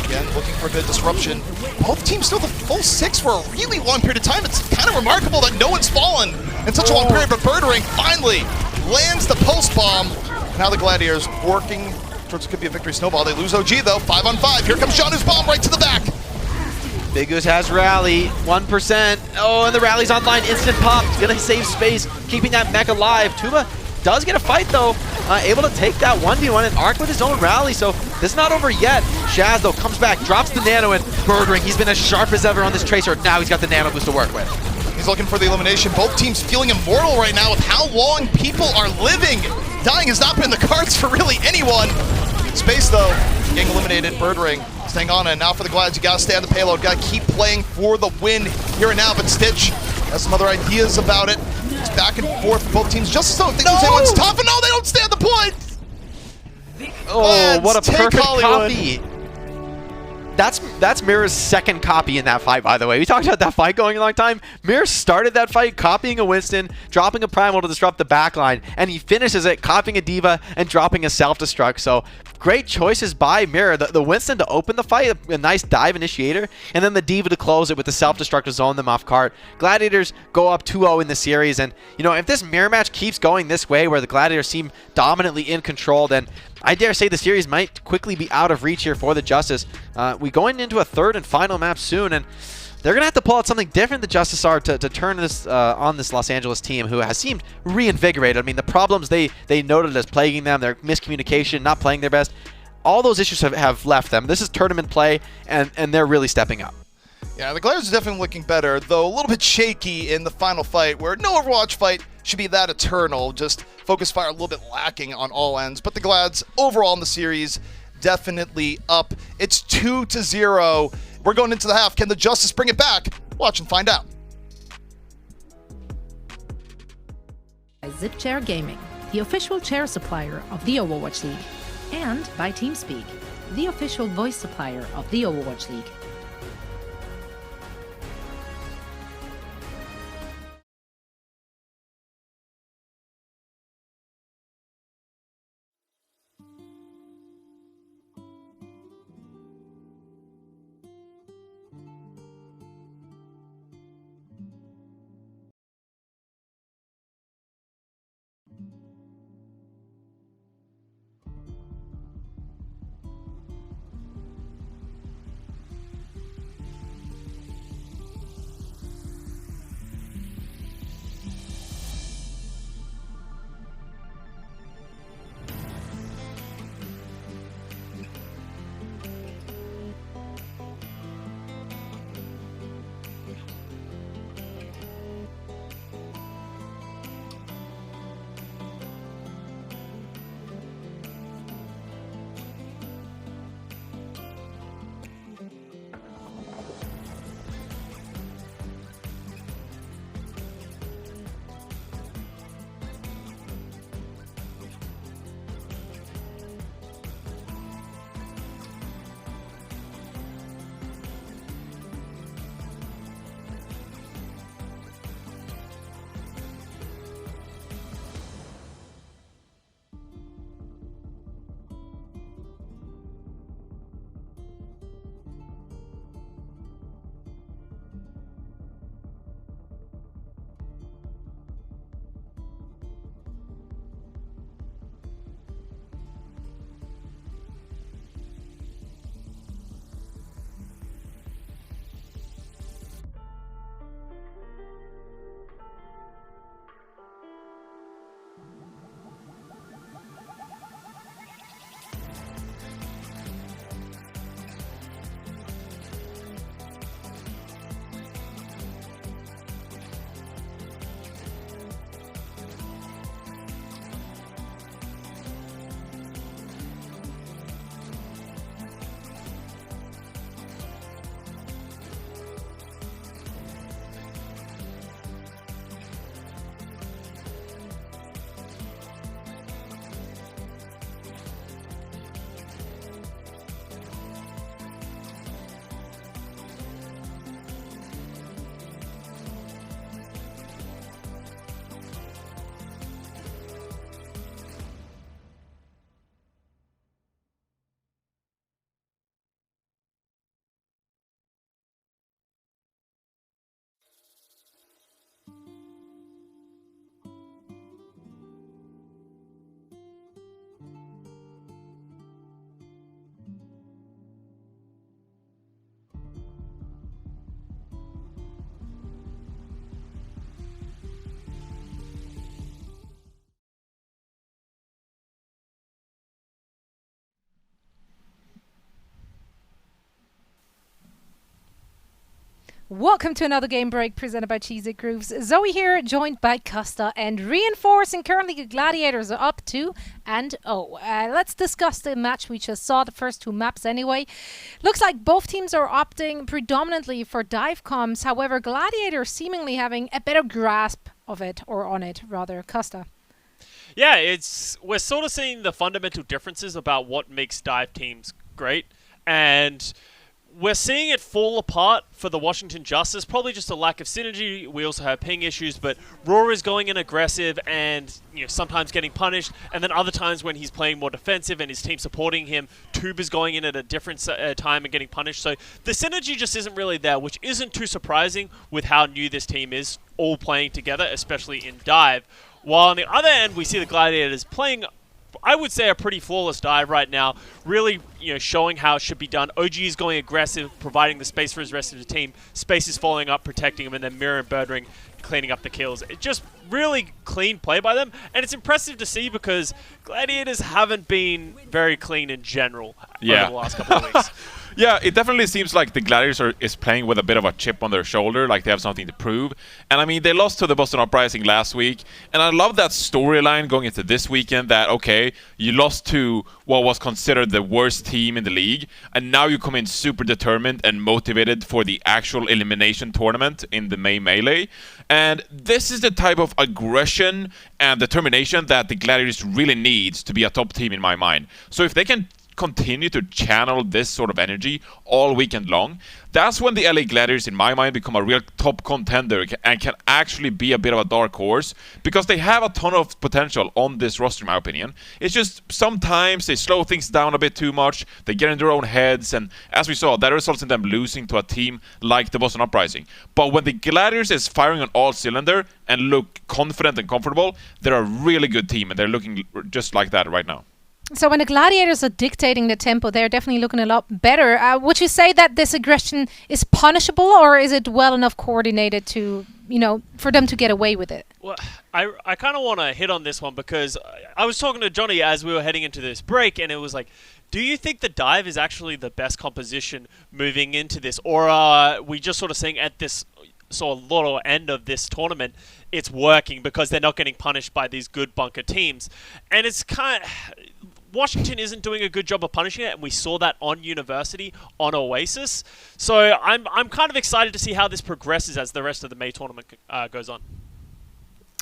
Again, looking for a bit of disruption. Both teams still the full 6 for a really long period of time. It's kind of remarkable that no one's fallen in such a long period, but Birdering finally lands the post bomb. Now the Gladiators working towards what could be a victory snowball. They lose OG though, 5 on 5. Here comes Shanu's bomb right to the back. Big Goose has rally, 1%. Oh, and the rally's online, instant pop. He's gonna save space, keeping that mech alive. Tuba does get a fight though, able to take that 1v1 and Arc with his own rally, so this is not over yet. Shaz though comes back, drops the nano, and Birdring, he's been as sharp as ever on this Tracer. Now he's got the nano boost to work with. He's looking for the elimination. Both teams feeling immortal right now with how long people are living. Dying has not been in the cards for really anyone. Space though, getting eliminated. Birdring staying on it. Now for the Glads, you gotta stay on the payload. Gotta keep playing for the win here and now. But Stitch has some other ideas about it. It's back and forth for both teams. Just so they lose anyone's tough, and no, they don't stand the point. Oh, Glads, what a perfect Hollywood. copy. That's Mirror's second copy in that fight, by the way. We talked about that fight going a long time. Mirror started that fight copying a Winston, dropping a Primal to disrupt the backline, and he finishes it copying a D.Va and dropping a self-destruct. So great choices by Mirror. The Winston to open the fight, a nice dive initiator, and then the D.Va to close it with the self-destruct to zone them off cart. Gladiators go up 2-0 in the series, and you know, if this Mirror match keeps going this way, where the Gladiators seem dominantly in control, then I dare say the series might quickly be out of reach here for the Justice. We going into a third and final map soon, and they're going to have to pull out something different, the Justice are, to turn this on this Los Angeles team, who has seemed reinvigorated. I mean, the problems they noted as plaguing them, their miscommunication, not playing their best, all those issues have left them. This is tournament play, and they're really stepping up. Yeah, the Gladiators are definitely looking better, though a little bit shaky in the final fight, where no Overwatch fight should be that eternal. Just focus fire a little bit lacking on all ends. But the Glads, overall in the series, definitely up. It's 2-0. We're going into the half. Can the Justice bring it back? Watch and find out. Zip Chair Gaming, the official chair supplier of the Overwatch League, and by TeamSpeak, the official voice supplier of the Overwatch League. Welcome to another game break presented by Cheesy Grooves. Zoe here, joined by Costa, and reinforcing currently the Gladiators are up 2-0. Let's discuss the match we just saw, the first two maps anyway. Looks like both teams are opting predominantly for dive comms. However, Gladiators seemingly having a better grasp of it, or on it rather. Costa. Yeah, we're sort of seeing the fundamental differences about what makes dive teams great, and we're seeing it fall apart for the Washington Justice. Probably just a lack of synergy. We also have ping issues, but Raw is going in aggressive and sometimes getting punished, and then other times when he's playing more defensive and his team supporting him, Tube is going in at a different time and getting punished. So the synergy just isn't really there, which isn't too surprising with how new this team is, all playing together, especially in dive. While on the other end, we see the Gladiators playing, I would say, a pretty flawless dive right now, really showing how it should be done. OG is going aggressive, providing the space for his rest of the team. Space is following up, protecting him, and then Mirror and Birdring cleaning up the kills. It's just really clean play by them, and it's impressive to see because Gladiators haven't been very clean in general over the last couple of weeks. Yeah, it definitely seems like the Gladiators is playing with a bit of a chip on their shoulder, like they have something to prove. And I mean, they lost to the Boston Uprising last week, and I love that storyline going into this weekend that, okay, you lost to what was considered the worst team in the league, and now you come in super determined and motivated for the actual elimination tournament in the May Melee. And this is the type of aggression and determination that the Gladiators really needs to be a top team in my mind. So if they can continue to channel this sort of energy all weekend long, that's when the LA Gladiators, in my mind, become a real top contender and can actually be a bit of a dark horse, because they have a ton of potential on this roster, in my opinion. It's just sometimes they slow things down a bit too much, they get in their own heads, and as we saw, that results in them losing to a team like the Boston Uprising. But when the Gladiators is firing on all cylinder and look confident and comfortable, they're a really good team, and they're looking just like that right now. So when the Gladiators are dictating the tempo, they're definitely looking a lot better. Would you say that this aggression is punishable, or is it well enough coordinated to, for them to get away with it? Well, I kind of want to hit on this one because I was talking to Johnny as we were heading into this break, and it was like, do you think the dive is actually the best composition moving into this, or are we just sort of saying at this sort of little end of this tournament, it's working because they're not getting punished by these good bunker teams? And it's kind of, Washington isn't doing a good job of punishing it, and we saw that on University, on Oasis. So I'm kind of excited to see how this progresses as the rest of the May tournament goes on.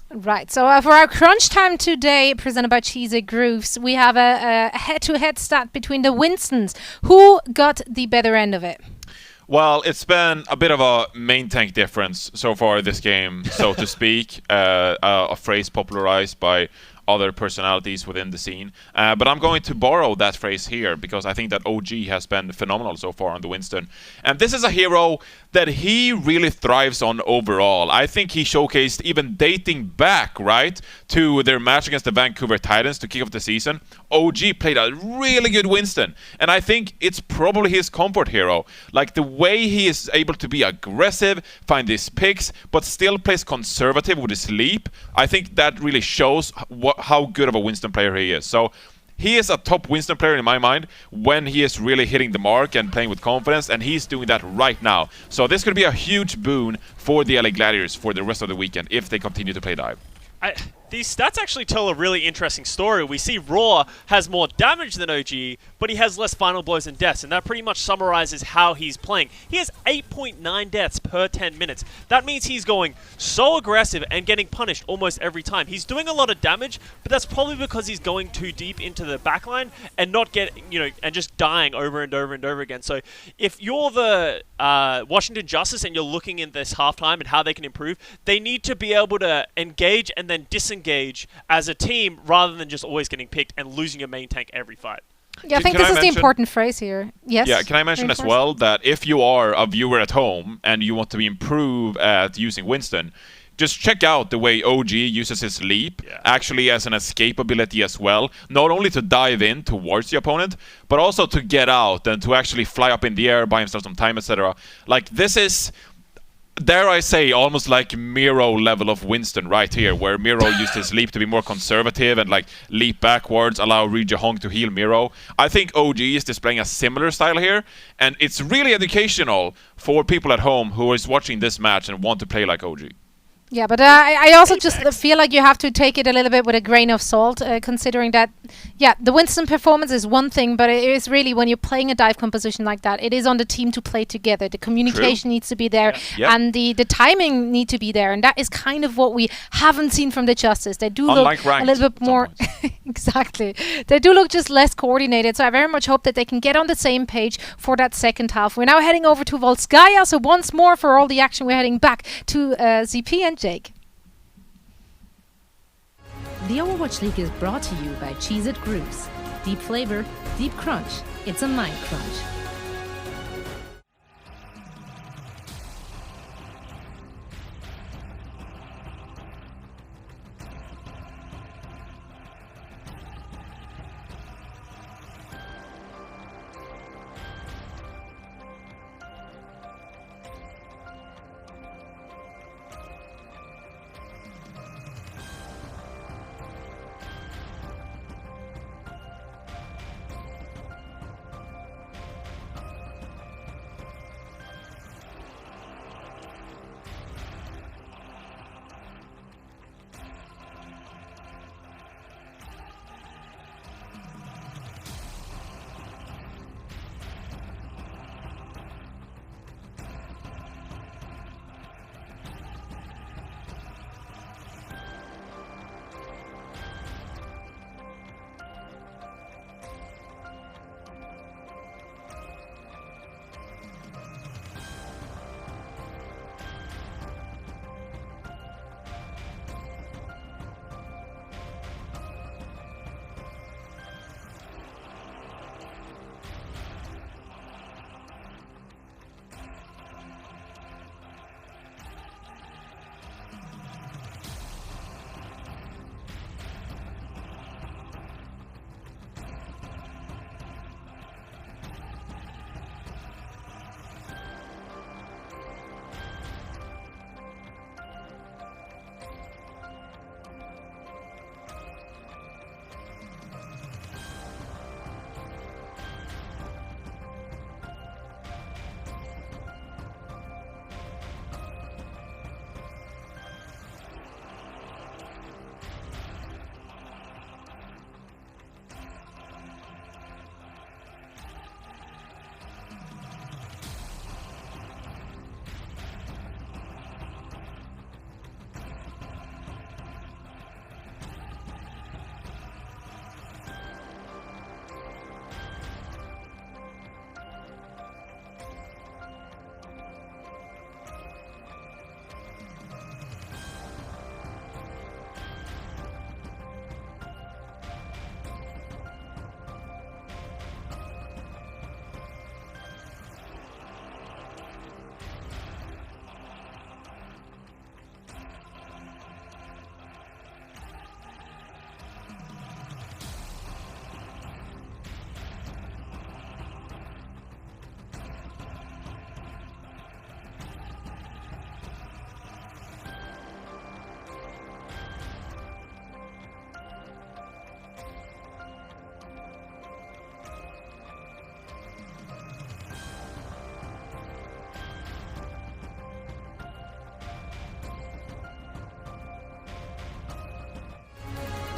Right, so for our crunch time today, presented by Cheesy Grooves, we have a head-to-head stat between the Winstons. Who got the better end of it? Well, it's been a bit of a main tank difference so far this game, so to speak, a phrase popularized by other personalities within the scene. But I'm going to borrow that phrase here because I think that OG has been phenomenal so far on the Winston. And this is a hero that he really thrives on overall. I think he showcased, even dating back, right, to their match against the Vancouver Titans to kick off the season, OG played a really good Winston. And I think it's probably his comfort hero. Like the way he is able to be aggressive, find his picks, but still plays conservative with his leap. I think that really shows how good of a Winston player he is. So he is a top Winston player in my mind when he is really hitting the mark and playing with confidence, and he's doing that right now. So this could be a huge boon for the LA Gladiators for the rest of the weekend if they continue to play dive. These stats actually tell a really interesting story. We see Raw has more damage than OG, but he has less final blows and deaths, and that pretty much summarizes how he's playing. He has 8.9 deaths per 10 minutes. That means he's going so aggressive and getting punished almost every time. He's doing a lot of damage, but that's probably because he's going too deep into the backline and not getting, and just dying over and over and over again. So if you're the Washington Justice and you're looking in this halftime and how they can improve, they need to be able to engage and then disengage as a team rather than just always getting picked and losing your main tank every fight. Yeah, I think this is the important phrase here. Yes. Yeah, can I mention as well that if you are a viewer at home and you want to improve at using Winston, just check out the way OG uses his leap, actually as an escape ability as well. Not only to dive in towards the opponent, but also to get out and to actually fly up in the air, buy himself some time, etc. Like, this is dare I say, almost like Miro level of Winston right here, where Miro used his leap to be more conservative and like leap backwards, allow Rija Hong to heal Miro. I think OG is displaying a similar style here, and it's really educational for people at home who is watching this match and want to play like OG. Yeah, but I also just feel like you have to take it a little bit with a grain of salt, considering that, yeah, the Winston performance is one thing, but it is really when you're playing a dive composition like that, it is on the team to play together. The communication needs to be there, and the timing need to be there, and that is kind of what we haven't seen from the Justice. They do look a little bit more... Exactly. They do look just less coordinated, so I very much hope that they can get on the same page for that second half. We're now heading over to Volskaya, so once more for all the action, we're heading back to ZP and Jake. The Overwatch League is brought to you by Cheez-It Grooves. Deep flavor, deep crunch. It's a mind crunch.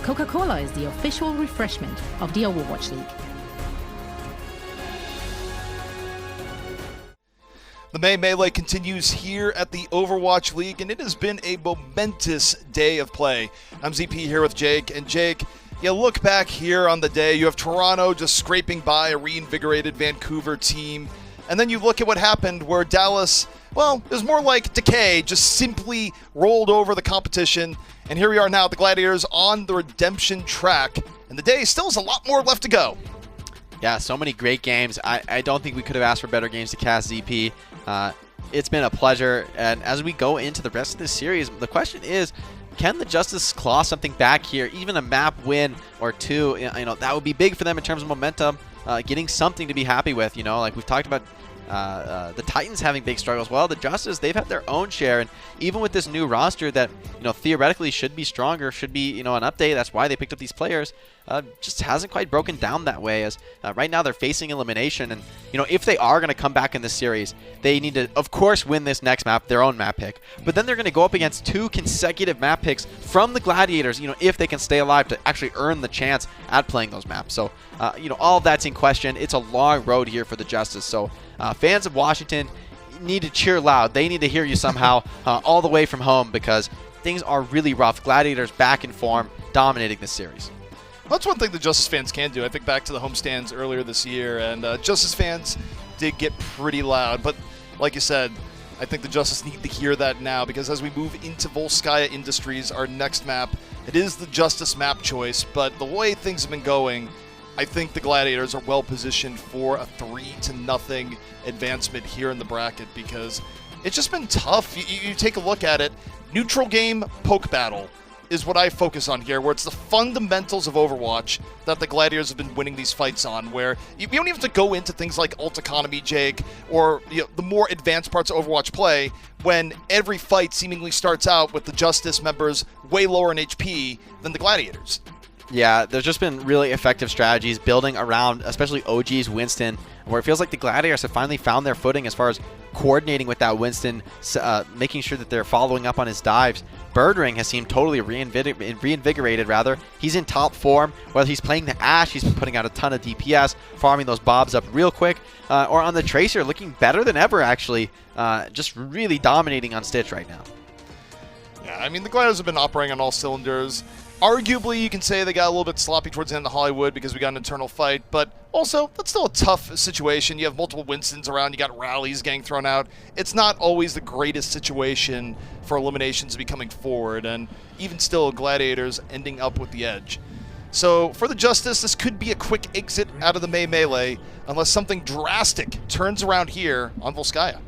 Coca-Cola is the official refreshment of the Overwatch League. The May Melee continues here at the Overwatch League, and it has been a momentous day of play. I'm ZP here with Jake, and Jake, you look back here on the day, you have Toronto just scraping by a reinvigorated Vancouver team, and then you look at what happened where Dallas, well, it was more like Decay, just simply rolled over the competition, and here we are now, the Gladiators on the redemption track, and the day still has a lot more left to go. Yeah, so many great games. I don't think we could have asked for better games to cast ZP. It's been a pleasure, and as we go into the rest of this series, the question is, can the Justice claw something back here? Even a map win or two, that would be big for them in terms of momentum, getting something to be happy with. Like we've talked about the Titans having big struggles. Well, the Justice, they've had their own share, and even with this new roster that, theoretically should be stronger, should be, an update, that's why they picked up these players, just hasn't quite broken down that way, as right now they're facing elimination, and, if they are going to come back in this series, they need to, of course, win this next map, their own map pick, but then they're going to go up against 2 consecutive map picks from the Gladiators, if they can stay alive to actually earn the chance at playing those maps. So, all of that's in question. It's a long road here for the Justice, so fans of Washington need to cheer loud. They need to hear you somehow all the way from home, because things are really rough. Gladiators back in form, dominating this series. That's one thing the Justice fans can do. I think back to the homestands earlier this year, and Justice fans did get pretty loud. But like you said, I think the Justice need to hear that now, because as we move into Volskaya Industries, our next map, it is the Justice map choice. But the way things have been going, I think the Gladiators are well positioned for a 3-0 advancement here in the bracket, because it's just been tough. You take a look at it. Neutral game, poke battle is what I focus on here, where it's the fundamentals of Overwatch that the Gladiators have been winning these fights on, where you don't even have to go into things like ult economy, Jake, or the more advanced parts of Overwatch play, when every fight seemingly starts out with the Justice members way lower in HP than the Gladiators. Yeah, there's just been really effective strategies building around, especially OG's Winston, where it feels like the Gladiators have finally found their footing as far as coordinating with that Winston, making sure that they're following up on his dives. Birdring has seemed totally reinvigorated, rather. He's in top form. Whether he's playing the Ashe, he's been putting out a ton of DPS, farming those bobs up real quick, or on the Tracer, looking better than ever, actually. Just really dominating on Stitch right now. Yeah, I mean, the Gladiators have been operating on all cylinders. Arguably, you can say they got a little bit sloppy towards the end of Hollywood because we got an internal fight, but also, that's still a tough situation. You have multiple Winstons around, you got rallies getting thrown out. It's not always the greatest situation for eliminations to be coming forward, and even still, Gladiators ending up with the edge. So, for the Justice, this could be a quick exit out of the melee, unless something drastic turns around here on Volskaya.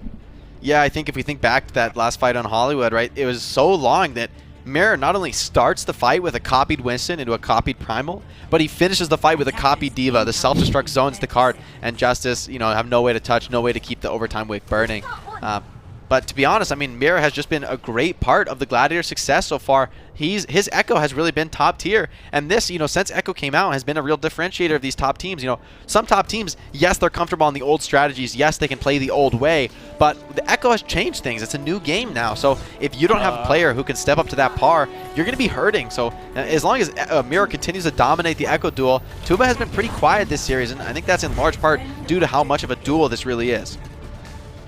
Yeah, I think if we think back to that last fight on Hollywood, right, it was so long that Mirror not only starts the fight with a copied Winston into a copied Primal, but he finishes the fight with a copied D.Va. The self-destruct zones the card, and Justice, have no way to touch, no way to keep the overtime wave burning. But to be honest, I mean, Mirror has just been a great part of the Gladiator success so far. His Echo has really been top tier, and this, since Echo came out, has been a real differentiator of these top teams. Some top teams, yes, they're comfortable on the old strategies, yes, they can play the old way, but the Echo has changed things. It's a new game now, so if you don't have a player who can step up to that par, you're going to be hurting. So as long as Mirror continues to dominate the Echo duel, Tuba has been pretty quiet this series, and I think that's in large part due to how much of a duel this really is.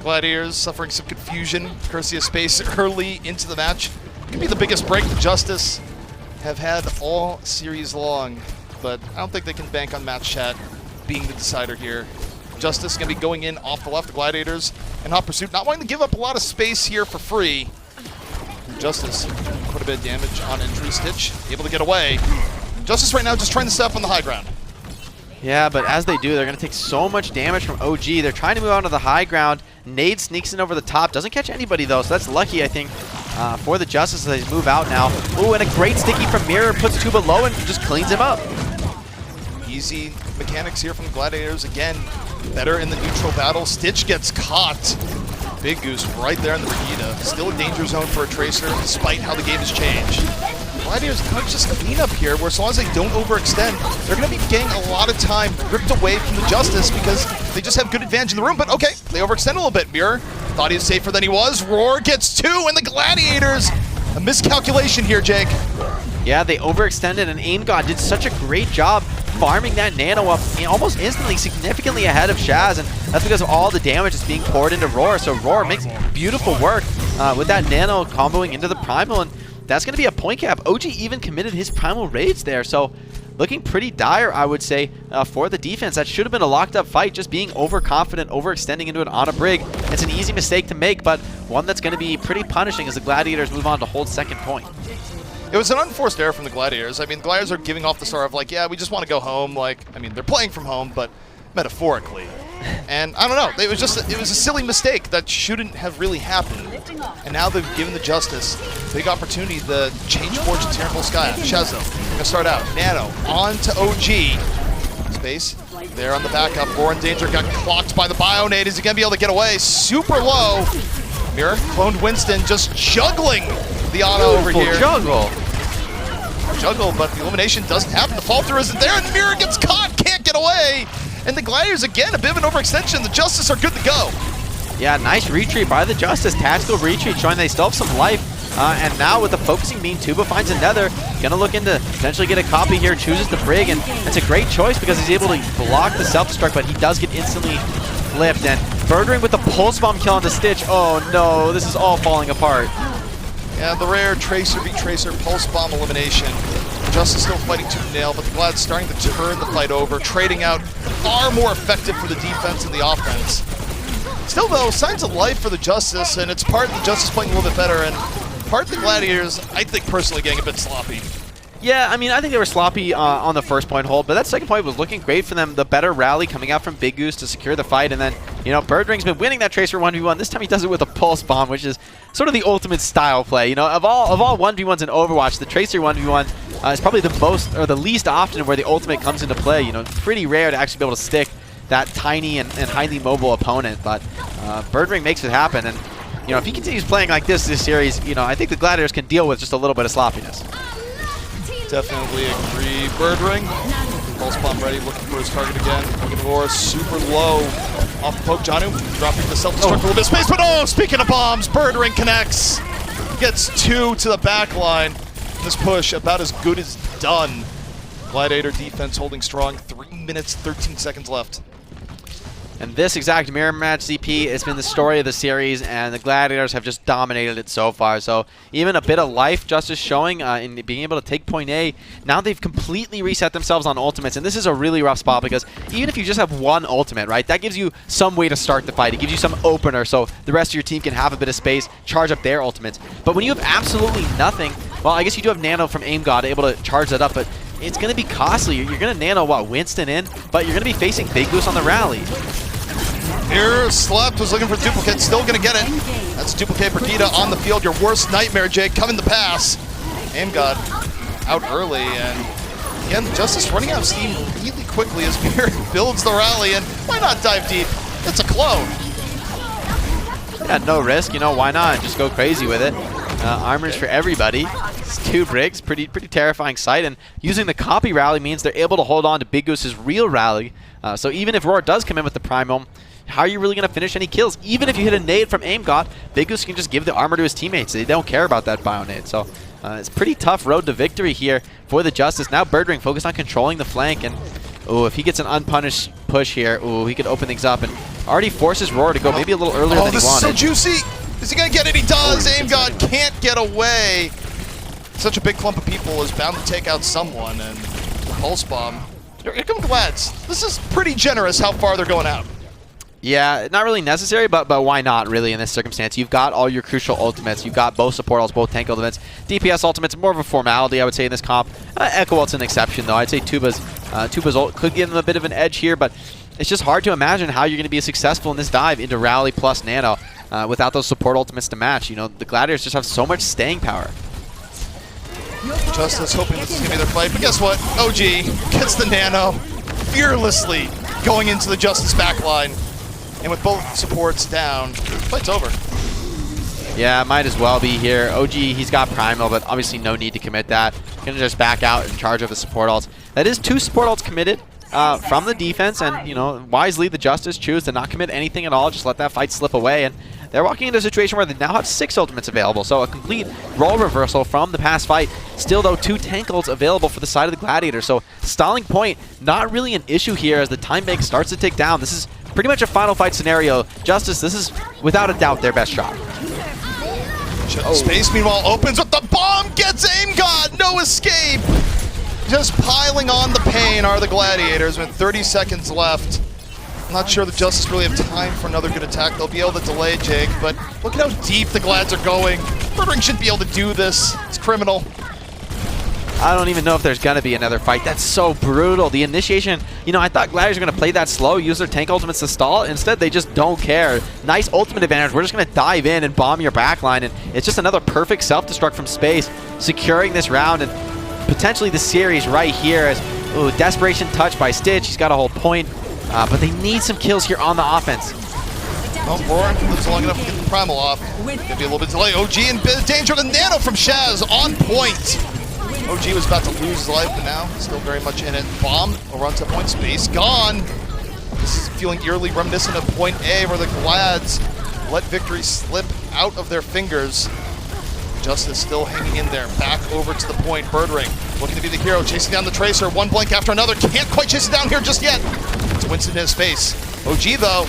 Gladiators suffering some confusion, courtesy of space early into the match. Could be the biggest break the Justice have had all series long, but I don't think they can bank on match chat being the decider here. Justice going to be going in off the left, the Gladiators in hot pursuit, not wanting to give up a lot of space here for free. Justice put a bit of damage on entry. Stitch able to get away. Justice right now just trying to set up on the high ground. Yeah, but as they do, they're going to take so much damage from OG. They're trying to move on to the high ground. Nade sneaks in over the top. Doesn't catch anybody, though, so that's lucky, I think, for the Justice as they move out now. Ooh, and a great sticky from Mirror. Puts Tuba low and just cleans him up. Easy mechanics here from the Gladiators. Again, better in the neutral battle. Stitch gets caught. Big Goose right there in the Brigitte. Still a danger zone for a Tracer, despite how the game has changed. Gladiators kind of just clean up here, where as long as they don't overextend, they're going to be getting a lot of time ripped away from the Justice because they just have good advantage in the room. But okay, they overextend a little bit. Mirror thought he was safer than he was. Roar gets 2, and the Gladiators, a miscalculation here, Jake. Yeah, they overextended, and AimGod did such a great job farming that Nano up almost instantly, significantly ahead of Shaz, and that's because of all the damage that's being poured into Roar. So Roar makes beautiful work with that Nano comboing into the Primal, and that's going to be a point cap. OG even committed his Primal raids there, so looking pretty dire, I would say, for the defense. That should have been a locked-up fight, just being overconfident, overextending into it on a Brig. It's an easy mistake to make, but one that's going to be pretty punishing as the Gladiators move on to hold second point. It was an unforced error from the Gladiators. I mean, the Gladiators are giving off the star of like, yeah, we just want to go home. Like, I mean, they're playing from home, but metaphorically. And I don't know, it was a silly mistake that shouldn't have really happened. And now they've given the Justice big opportunity to change fortunes here in Volskaya. Shazzo gonna start out. Nano on to OG. Space There on the backup, Lauren Danger got clocked by the Bionade. Is he going to be able to get away? Super low. Mirror cloned Winston, just juggling the auto over here. Juggle, but the elimination doesn't happen. The falter isn't there, and Mirror gets caught, can't get away. And the Gladiators, again, a bit of an overextension. The Justice are good to go. Yeah, nice retreat by the Justice. Tactical retreat, showing they still have some life. And now with the focusing beam, Tuba finds another. Gonna look into potentially get a copy here, chooses the Brig, and it's a great choice because he's able to block the self-destruct, but he does get instantly flipped. And Birdring with the Pulse Bomb kill on the Stitch. Oh no, this is all falling apart. Yeah, the rare Tracer v Tracer Pulse Bomb elimination. Justice still fighting tooth and nail, but the Glad's starting to turn the fight over, trading out far more effective for the defense and the offense. Still though, signs of life for the Justice, and it's part of the Justice playing a little bit better, and part of the Gladiators, I think personally, getting a bit sloppy. Yeah, I mean, I think they were sloppy on the first point hold, but that second point was looking great for them. The better rally coming out from Big Goose to secure the fight, and then, you know, Birdring's been winning that Tracer 1v1. This time he does it with a Pulse Bomb, which is sort of the ultimate style play. You know, of all 1v1s in Overwatch, the Tracer 1v1 is probably the most, or the least often where the ultimate comes into play. You know, pretty rare to actually be able to stick that tiny and highly mobile opponent, but Birdring makes it happen, and, you know, if he continues playing like this series, you know, I think the Gladiators can deal with just a little bit of sloppiness. Definitely agree. Birdring, Pulse Bomb ready, looking for his target again. Looking for super low. Off the poke, Janu dropping the self-destruct a little bit of space, but oh, speaking of bombs, Birdring connects. Gets 2 to the back line. This push about as good as done. Gladiator defense holding strong. 3 minutes, 13 seconds left. And this exact mirror match ZP has been the story of the series, and the Gladiators have just dominated it so far. So even a bit of life Justice showing in being able to take point A. Now they've completely reset themselves on ultimates, and this is a really rough spot because even if you just have one ultimate, right, that gives you some way to start the fight. It gives you some opener so the rest of your team can have a bit of space, charge up their ultimates. But when you have absolutely nothing, well, I guess you do have Nano from Aim God able to charge that up, but it's going to be costly. You're going to Nano, what, Winston in, but you're going to be facing Big Goose on the rally. Here, Slept was looking for duplicate, still gonna get it. That's duplicate Brigida on the field. Your worst nightmare, Jake, coming to pass. Aim God out early, and again, Justice running out of steam really quickly as Mirror builds the rally, and why not dive deep? It's a clone. Yeah, no risk, you know, why not? Just go crazy with it. Armors for everybody. It's 2 Brigs, pretty terrifying sight, and using the copy rally means they're able to hold on to Big Goose's real rally. So even if Roar does come in with the Primal, how are you really going to finish any kills? Even if you hit a nade from Aim God, Big Goose can just give the armor to his teammates. They don't care about that bio nade. So it's a pretty tough road to victory here for the Justice. Now Birdring focused on controlling the flank, and if he gets an unpunished push here, he could open things up and already forces Roar to go maybe a little earlier than he wanted. This is so juicy. Is he going to get it? He does. Aim God can't get away. Such a big clump of people is bound to take out someone, and Pulse Bomb. Here come Glads. This is pretty generous how far they're going out. Yeah, not really necessary, but why not, really, in this circumstance? You've got all your crucial ultimates. You've got both support ults, both tank ultimates. DPS ultimates, more of a formality, I would say, in this comp. Echo ult's an exception, though. I'd say Tuba's ult could give them a bit of an edge here, but it's just hard to imagine how you're going to be successful in this dive into Rally plus Nano without those support ultimates to match. You know, the Gladiators just have so much staying power. Justice hoping this is going to be their fight, but guess what? OG gets the Nano fearlessly going into the Justice backline. And with both supports down, fight's over. Yeah, might as well be here. OG, he's got Primal, but obviously no need to commit that. Gonna just back out in charge of the support ults. That is 2 support ults committed from the defense, and, you know, wisely the Justice choose to not commit anything at all, just let that fight slip away, and they're walking into a situation where they now have 6 ultimates available, so a complete role reversal from the past fight. Still, though, 2 tank ults available for the side of the Gladiator, so stalling point, not really an issue here as the time bank starts to tick down. This is pretty much a final fight scenario. Justice, this is without a doubt their best shot. Space, meanwhile, opens with the bomb, gets Aim God, no escape! Just piling on the pain are the Gladiators with 30 seconds left. I'm not sure the Justice really have time for another good attack. They'll be able to delay Jake, but look at how deep the Glads are going. Birdring shouldn't be able to do this. It's criminal. I don't even know if there's going to be another fight. That's so brutal. The initiation, you know, I thought Gladiators were going to play that slow, use their tank ultimates to stall. Instead, they just don't care. Nice ultimate advantage. We're just going to dive in and bomb your backline, and it's just another perfect self-destruct from space, securing this round and potentially the series right here as Ooh, desperation touch by Stitch. He's got a whole point, but they need some kills here on the offense. Well, Roar lives long enough to get the Primal off. Maybe a little bit delay. OG in danger. The Nano from Shaz on point. OG was about to lose his life, but now still very much in it. Bomb will run to point space. Gone. This is feeling eerily reminiscent of point A, where the Glads let victory slip out of their fingers. Justice still hanging in there. Back over to the point. Birdring looking to be the hero, chasing down the Tracer. One blink after another. Can't quite chase it down here just yet. It's Winston in his face. OG, though,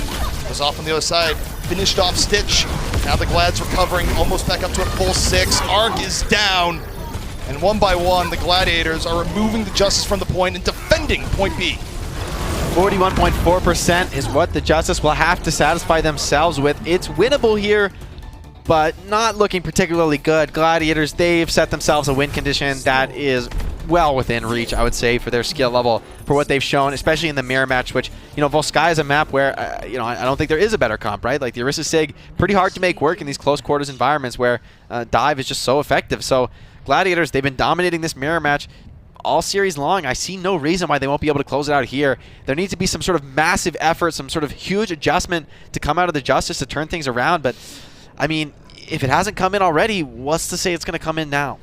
was off on the other side. Finished off Stitch. Now the Glads recovering, almost back up to a full 6. Arc is down. And one by one, the Gladiators are removing the Justice from the point and defending point B. 41.4% is what the Justice will have to satisfy themselves with. It's winnable here, but not looking particularly good. Gladiators, they've set themselves a win condition that is well within reach, I would say, for their skill level, for what they've shown, especially in the mirror match, which, you know, Volskaya is a map where, I don't think there is a better comp, right? Like, the Orisa Sig, pretty hard to make work in these close quarters environments where dive is just so effective. So, Gladiators, they've been dominating this mirror match all series long. I see no reason why they won't be able to close it out here. There needs to be some sort of massive effort, some sort of huge adjustment to come out of the Justice to turn things around. But, I mean, if it hasn't come in already, what's to say it's going to come in now?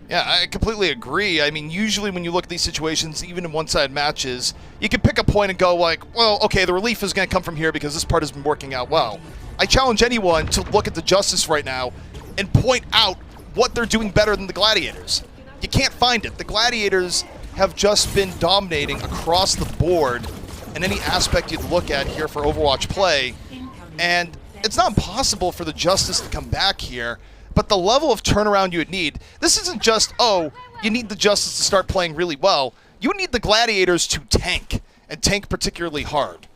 Yeah, I completely agree. I mean, usually when you look at these situations, even in one-side matches, you can pick a point and go like, well, okay, the relief is going to come from here because this part has been working out well. I challenge anyone to look at the Justice right now and point out what they're doing better than the Gladiators. You can't find it. The Gladiators have just been dominating across the board in any aspect you'd look at here for Overwatch play. And it's not impossible for the Justice to come back here, but the level of turnaround you would need, this isn't just, oh, you need the Justice to start playing really well. You would need the Gladiators to tank, and tank particularly hard.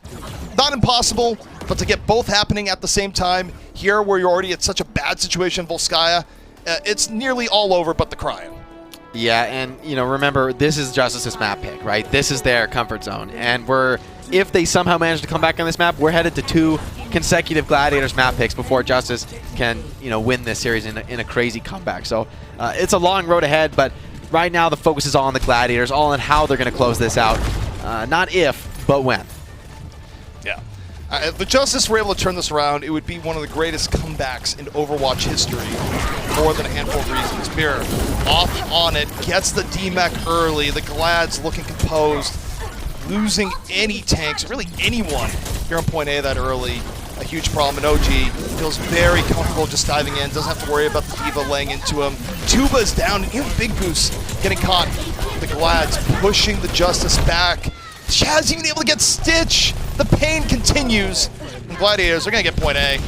Not impossible, but to get both happening at the same time, here where you're already at such a bad situation in Volskaya, it's nearly all over but the cryo. Yeah, and, remember, this is Justice's map pick, right? This is their comfort zone. And if they somehow manage to come back on this map, we're headed to 2 consecutive Gladiators map picks before Justice can, win this series in a crazy comeback. So it's a long road ahead, but right now the focus is all on the Gladiators, all on how they're going to close this out. Not if, but when. Yeah. If the Justice were able to turn this around, it would be one of the greatest comebacks in Overwatch history, more than a handful of reasons. Mirror off on it, gets the DMAC early. The Glads looking composed, losing any tanks, really anyone here on point A that early. A huge problem. And OG feels very comfortable just diving in, doesn't have to worry about the D.Va laying into him. Tuba's down, and even Big Goose getting caught. The Glads pushing the Justice back. Chaz even able to get Stitch. The pain continues. The Gladiators are going to get point A.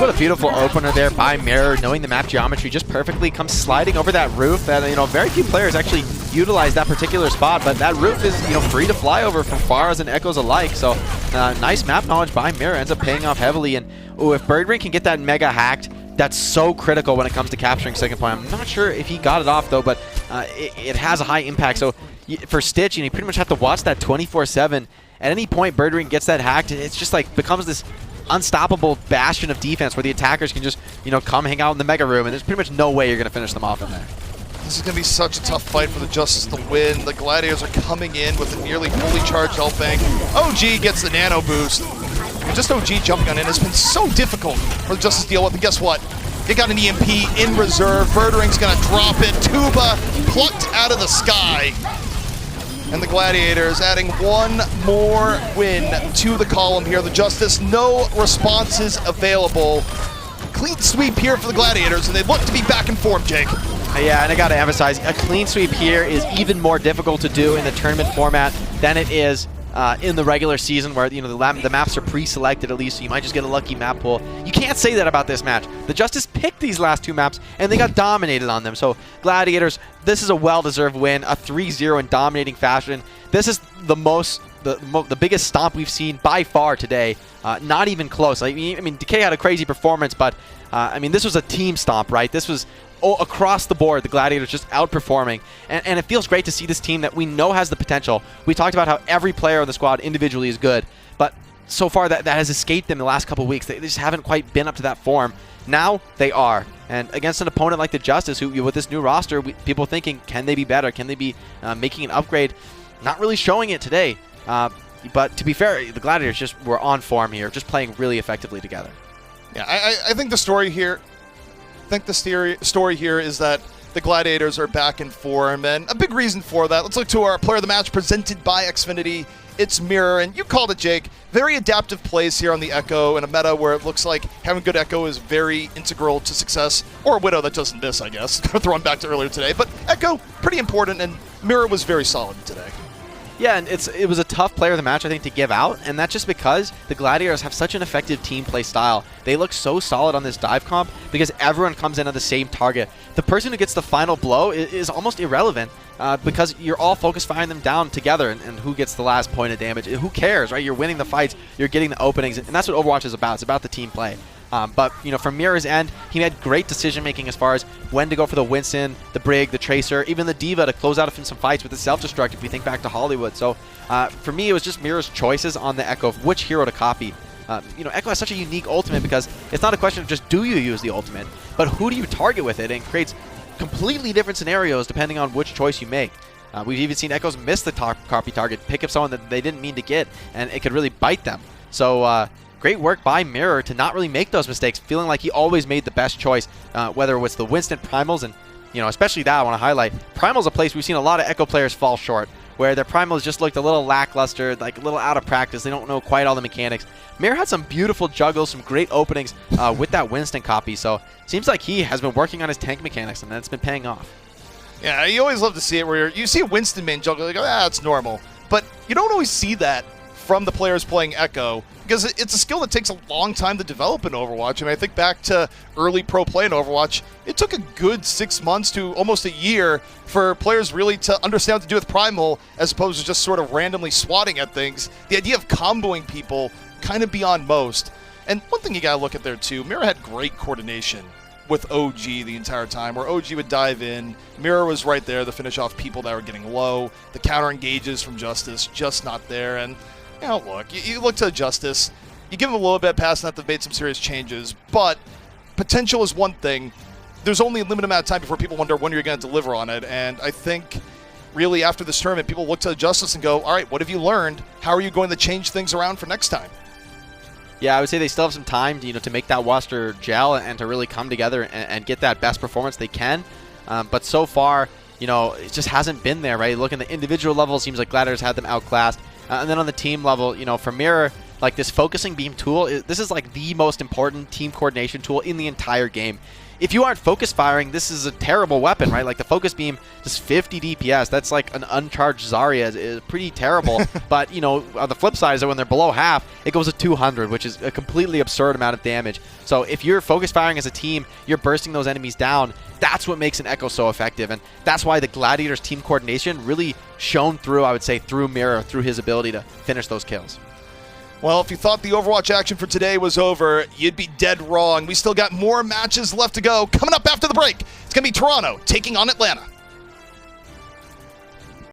What a beautiful opener there by Mirror, knowing the map geometry just perfectly, comes sliding over that roof that, very few players actually utilize that particular spot, but that roof is, free to fly over from Pharahs and Echoes alike. So nice map knowledge by Mirror, ends up paying off heavily. And if Birdring can get that mega hacked, that's so critical when it comes to capturing second point. I'm not sure if he got it off though, but it has a high impact. So for Stitch, you pretty much have to watch that 24/7. At any point Birdring gets that hacked, it's just like becomes this unstoppable bastion of defense where the attackers can just, come hang out in the mega room, and there's pretty much no way you're going to finish them off in there. This is going to be such a tough fight for the Justice to win. The Gladiators are coming in with a nearly fully charged health bank. OG gets the nano boost. And just OG jumping on in has been so difficult for the Justice to deal with. And guess what? They got an EMP in reserve. Birdring's going to drop it. Tuba plucked out of the sky. And the Gladiators adding one more win to the column here. The Justice, no responses available. Clean sweep here for the Gladiators, and they look to be back in form, Jake. Yeah, and I got to emphasize, a clean sweep here is even more difficult to do in the tournament format than it is in the regular season, where the maps are pre-selected at least, so you might just get a lucky map pool. You can't say that about this match. The Justice picked these last 2 maps, and they got dominated on them. So Gladiators, this is a well-deserved win, a 3-0 in dominating fashion. This is the biggest stomp we've seen by far today. Not even close. I mean, Decay had a crazy performance, but this was a team stomp, right? This was across the board, the Gladiators just outperforming. And it feels great to see this team that we know has the potential. We talked about how every player on the squad individually is good, but so far that has escaped them the last couple of weeks. They just haven't quite been up to that form. Now they are. And against an opponent like the Justice, who with this new roster, people thinking, can they be better? Can they be making an upgrade? Not really showing it today. But to be fair, the Gladiators just were on form here, just playing really effectively together. Yeah, I think the story here, story here is that the Gladiators are back in form, and a big reason for that. Let's look to our player of the match presented by Xfinity. It's Mirror, and you called it, Jake. Very adaptive plays here on the Echo in a meta where it looks like having good Echo is very integral to success, or a Widow that doesn't miss, I guess. Throwing back to earlier today, but Echo, pretty important, and Mirror was very solid today. Yeah, and it was a tough player of the match, I think, to give out, and that's just because the Gladiators have such an effective team play style. They look so solid on this dive comp because everyone comes in at the same target. The person who gets the final blow is almost irrelevant because you're all focused firing them down together, and who gets the last point of damage. Who cares, right? You're winning the fights, you're getting the openings, and that's what Overwatch is about. It's about the team play. But, from Mirror's end, he made great decision-making as far as when to go for the Winston, the Brig, the Tracer, even the D.Va to close out some fights with the self-destruct if we think back to Hollywood. So, for me, it was just Mirror's choices on the Echo of which hero to copy. Echo has such a unique ultimate because it's not a question of just do you use the ultimate, but who do you target with it, and it creates completely different scenarios depending on which choice you make. We've even seen Echoes miss the copy target, pick up someone that they didn't mean to get, and it could really bite them. So, great work by Mirror to not really make those mistakes, feeling like he always made the best choice, whether it was the Winston Primals, and especially that I want to highlight. Primal's a place we've seen a lot of Echo players fall short, where their Primals just looked a little lackluster, like a little out of practice. They don't know quite all the mechanics. Mirror had some beautiful juggles, some great openings with that Winston copy, so seems like he has been working on his tank mechanics, and that's been paying off. Yeah, you always love to see it where you see a Winston main juggle, you go, it's normal. But you don't always see that from the players playing Echo, because it's a skill that takes a long time to develop in Overwatch. And I think back to early pro play in Overwatch, it took a good 6 months to almost a year for players really to understand what to do with Primal, as opposed to just sort of randomly swatting at things. The idea of comboing people kind of beyond most. And one thing you gotta look at there too, Mirror had great coordination with OG the entire time, where OG would dive in, Mirror was right there to finish off people that were getting low, the counter engages from Justice just not there, and look, you look to Justice, you give them a little bit past that, they've made some serious changes, but potential is one thing. There's only a limited amount of time before people wonder when you're going to deliver on it, and I think really after this tournament, people look to Justice and go, all right, what have you learned? How are you going to change things around for next time? Yeah, I would say they still have some time to make that roster gel and to really come together and get that best performance they can, but so far, it just hasn't been there, right? Look at the individual level, it seems like Gladiators had them outclassed. And then on the team level, for Mirror, like this focusing beam tool, this is like the most important team coordination tool in the entire game. If you aren't focus firing, this is a terrible weapon, right? Like the focus beam, just 50 DPS. That's like an uncharged Zarya. Is pretty terrible. But, on the flip side is that when they're below half, it goes to 200, which is a completely absurd amount of damage. So if you're focus firing as a team, you're bursting those enemies down. That's what makes an Echo so effective. And that's why the Gladiators' team coordination really shone through, I would say, through Mirror, through his ability to finish those kills. Well, if you thought the Overwatch action for today was over, you'd be dead wrong. We still got more matches left to go. Coming up after the break, it's going to be Toronto taking on Atlanta.